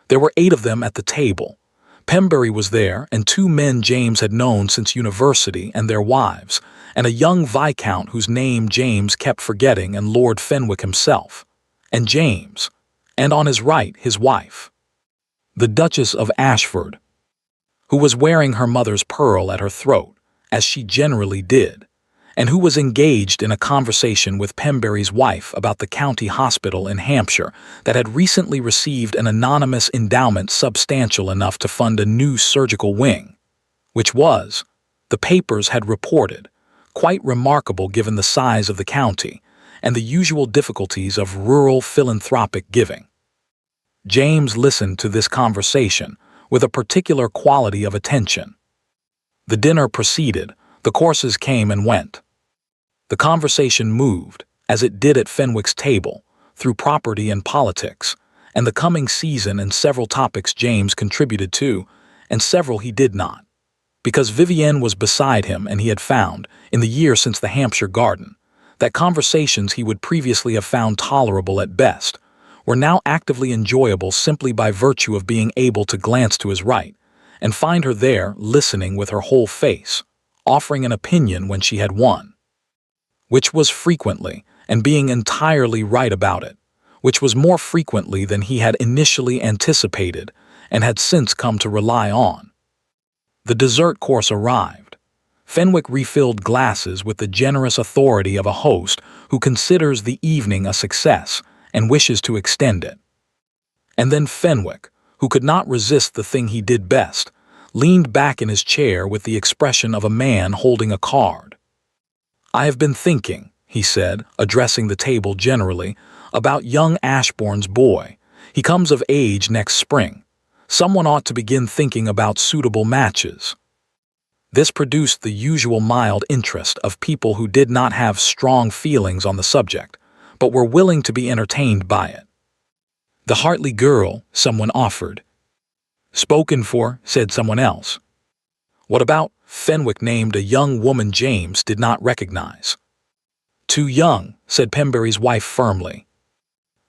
There were 8 of them at the table. Pembury was there, and 2 men James had known since university and their wives, and a young viscount whose name James kept forgetting, and Lord Fenwick himself, and James, and on his right his wife, the Duchess of Ashford, who was wearing her mother's pearl at her throat, as she generally did, and who was engaged in a conversation with Pembury's wife about the county hospital in Hampshire that had recently received an anonymous endowment substantial enough to fund a new surgical wing, which was, the papers had reported, quite remarkable given the size of the county and the usual difficulties of rural philanthropic giving. James listened to this conversation with a particular quality of attention. The dinner proceeded, the courses came and went. The conversation moved, as it did at Fenwick's table, through property and politics, and the coming season, and several topics James contributed to, and several he did not, because Vivienne was beside him, and he had found, in the year since the Hampshire garden, that conversations he would previously have found tolerable at best were now actively enjoyable simply by virtue of being able to glance to his right and find her there listening with her whole face, offering an opinion when she had won, which was frequently, and being entirely right about it, which was more frequently than he had initially anticipated and had since come to rely on. The dessert course arrived. Fenwick refilled glasses with the generous authority of a host who considers the evening a success and wishes to extend it. And then Fenwick, who could not resist the thing he did best, leaned back in his chair with the expression of a man holding a card. "I have been thinking," he said, addressing the table generally, "about young Ashbourne's boy. He comes of age next spring. Someone ought to begin thinking about suitable matches." This produced the usual mild interest of people who did not have strong feelings on the subject, but were willing to be entertained by it. "The Hartley girl," someone offered. "Spoken for," said someone else. "What about?" Fenwick named a young woman James did not recognize. "Too young," said Pembury's wife firmly.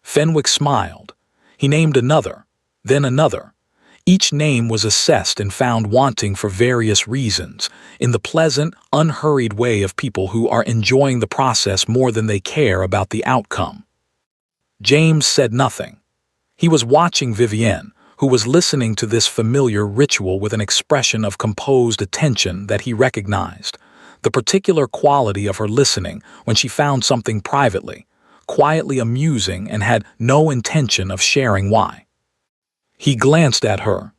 Fenwick smiled. He named another, then another. Each name was assessed and found wanting for various reasons, in the pleasant, unhurried way of people who are enjoying the process more than they care about the outcome. James said nothing. He was watching Vivienne, who was listening to this familiar ritual with an expression of composed attention that he recognized, the particular quality of her listening when she found something privately, quietly amusing and had no intention of sharing why. He glanced at her.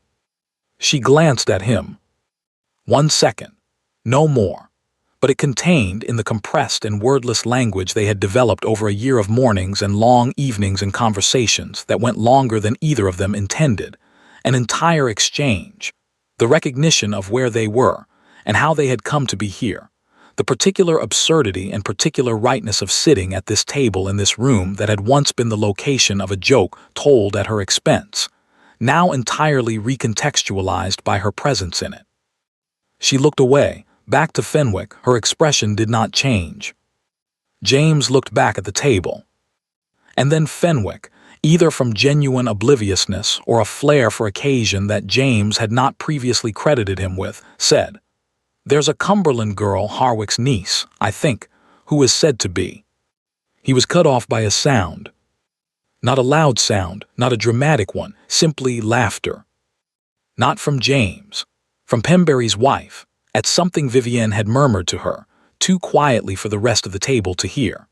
She glanced at him. 1 second, no more, but it contained, in the compressed and wordless language they had developed over a year of mornings and long evenings and conversations that went longer than either of them intended, an entire exchange, the recognition of where they were and how they had come to be here, the particular absurdity and particular rightness of sitting at this table in this room that had once been the location of a joke told at her expense, now entirely recontextualized by her presence in it. She looked away. Back to Fenwick, her expression did not change. James looked back at the table. And then Fenwick, either from genuine obliviousness or a flair for occasion that James had not previously credited him with, said, "There's a Cumberland girl, Harwick's niece, I think, who is said to be." He was cut off by a sound. Not a loud sound, not a dramatic one, simply laughter. Not from James, from Pembury's wife, at something Vivienne had murmured to her, too quietly for the rest of the table to hear.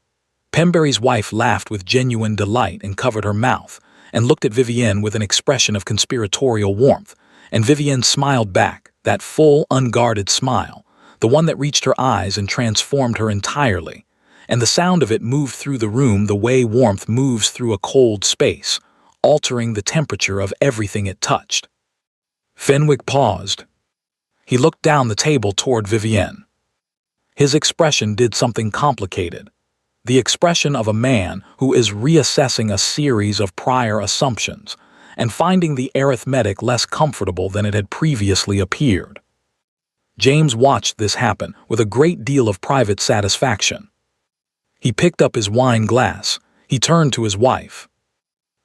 Pembury's wife laughed with genuine delight and covered her mouth, and looked at Vivienne with an expression of conspiratorial warmth, and Vivienne smiled back, that full, unguarded smile, the one that reached her eyes and transformed her entirely, and the sound of it moved through the room the way warmth moves through a cold space, altering the temperature of everything it touched. Fenwick paused. He looked down the table toward Vivienne. His expression did something complicated, the expression of a man who is reassessing a series of prior assumptions and finding the arithmetic less comfortable than it had previously appeared. James watched this happen with a great deal of private satisfaction. He picked up his wine glass. He turned to his wife.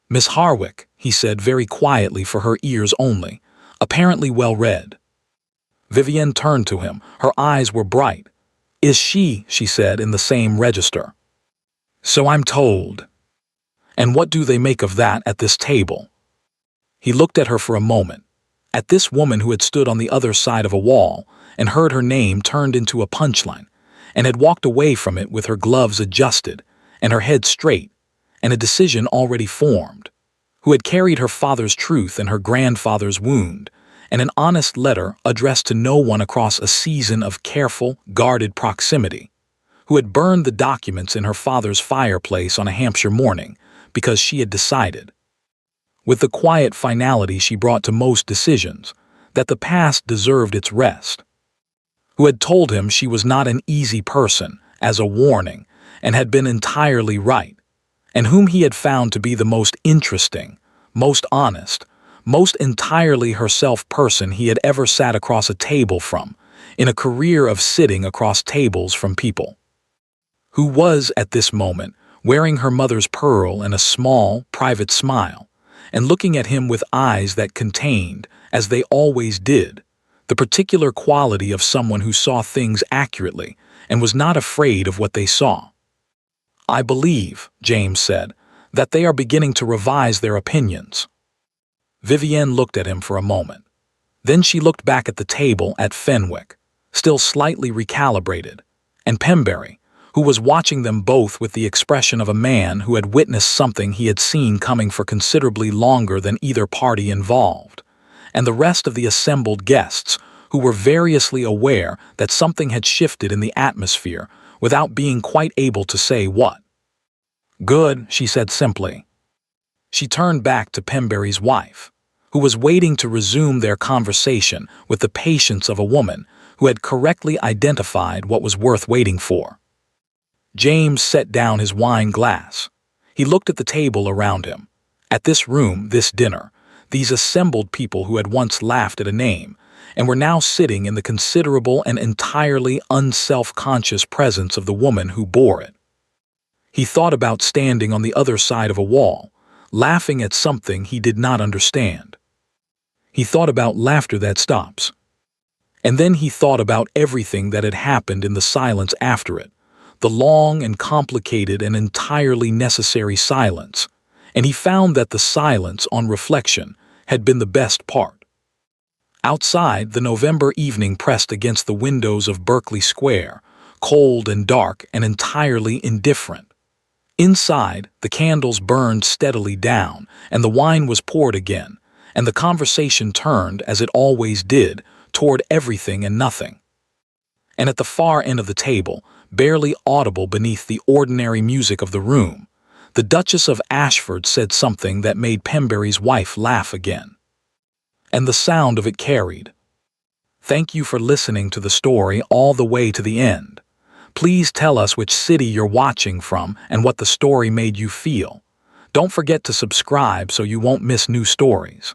"Miss Harwick," he said very quietly for her ears only, apparently well read. Vivienne turned to him. Her eyes were bright. "Is she?" she said in the same register. "So I'm told." "And what do they make of that at this table?" He looked at her for a moment, at this woman who had stood on the other side of a wall and heard her name turned into a punchline, and had walked away from it with her gloves adjusted and her head straight, and a decision already formed, who had carried her father's truth and her grandfather's wound, and an honest letter addressed to no one across a season of careful, guarded proximity, who had burned the documents in her father's fireplace on a Hampshire morning because she had decided, with the quiet finality she brought to most decisions, that the past deserved its rest, who had told him she was not an easy person as a warning and had been entirely right, and whom he had found to be the most interesting, most honest, most entirely herself person he had ever sat across a table from, in a career of sitting across tables from people, who was, at this moment, wearing her mother's pearl and a small, private smile, and looking at him with eyes that contained, as they always did, the particular quality of someone who saw things accurately and was not afraid of what they saw. "I believe," James said, "that they are beginning to revise their opinions." Vivienne looked at him for a moment. Then she looked back at the table at Fenwick, still slightly recalibrated, and Pembury, who was watching them both with the expression of a man who had witnessed something he had seen coming for considerably longer than either party involved, and the rest of the assembled guests, who were variously aware that something had shifted in the atmosphere without being quite able to say what. "Good," she said simply. She turned back to Pembury's wife, who was waiting to resume their conversation with the patience of a woman who had correctly identified what was worth waiting for. James set down his wine glass. He looked at the table around him. At this room, this dinner, these assembled people who had once laughed at a name and were now sitting in the considerable and entirely unself-conscious presence of the woman who bore it. He thought about standing on the other side of a wall, laughing at something he did not understand. He thought about laughter that stops. And then he thought about everything that had happened in the silence after it, the long and complicated and entirely necessary silence, and he found that the silence, on reflection, had been the best part. Outside, the November evening pressed against the windows of Berkeley Square, cold and dark and entirely indifferent. Inside, the candles burned steadily down, and the wine was poured again, and the conversation turned, as it always did, toward everything and nothing. And at the far end of the table, barely audible beneath the ordinary music of the room, the Duchess of Ashford said something that made Pembury's wife laugh again. And the sound of it carried. Thank you for listening to the story all the way to the end. Please tell us which city you're watching from and what the story made you feel. Don't forget to subscribe so you won't miss new stories.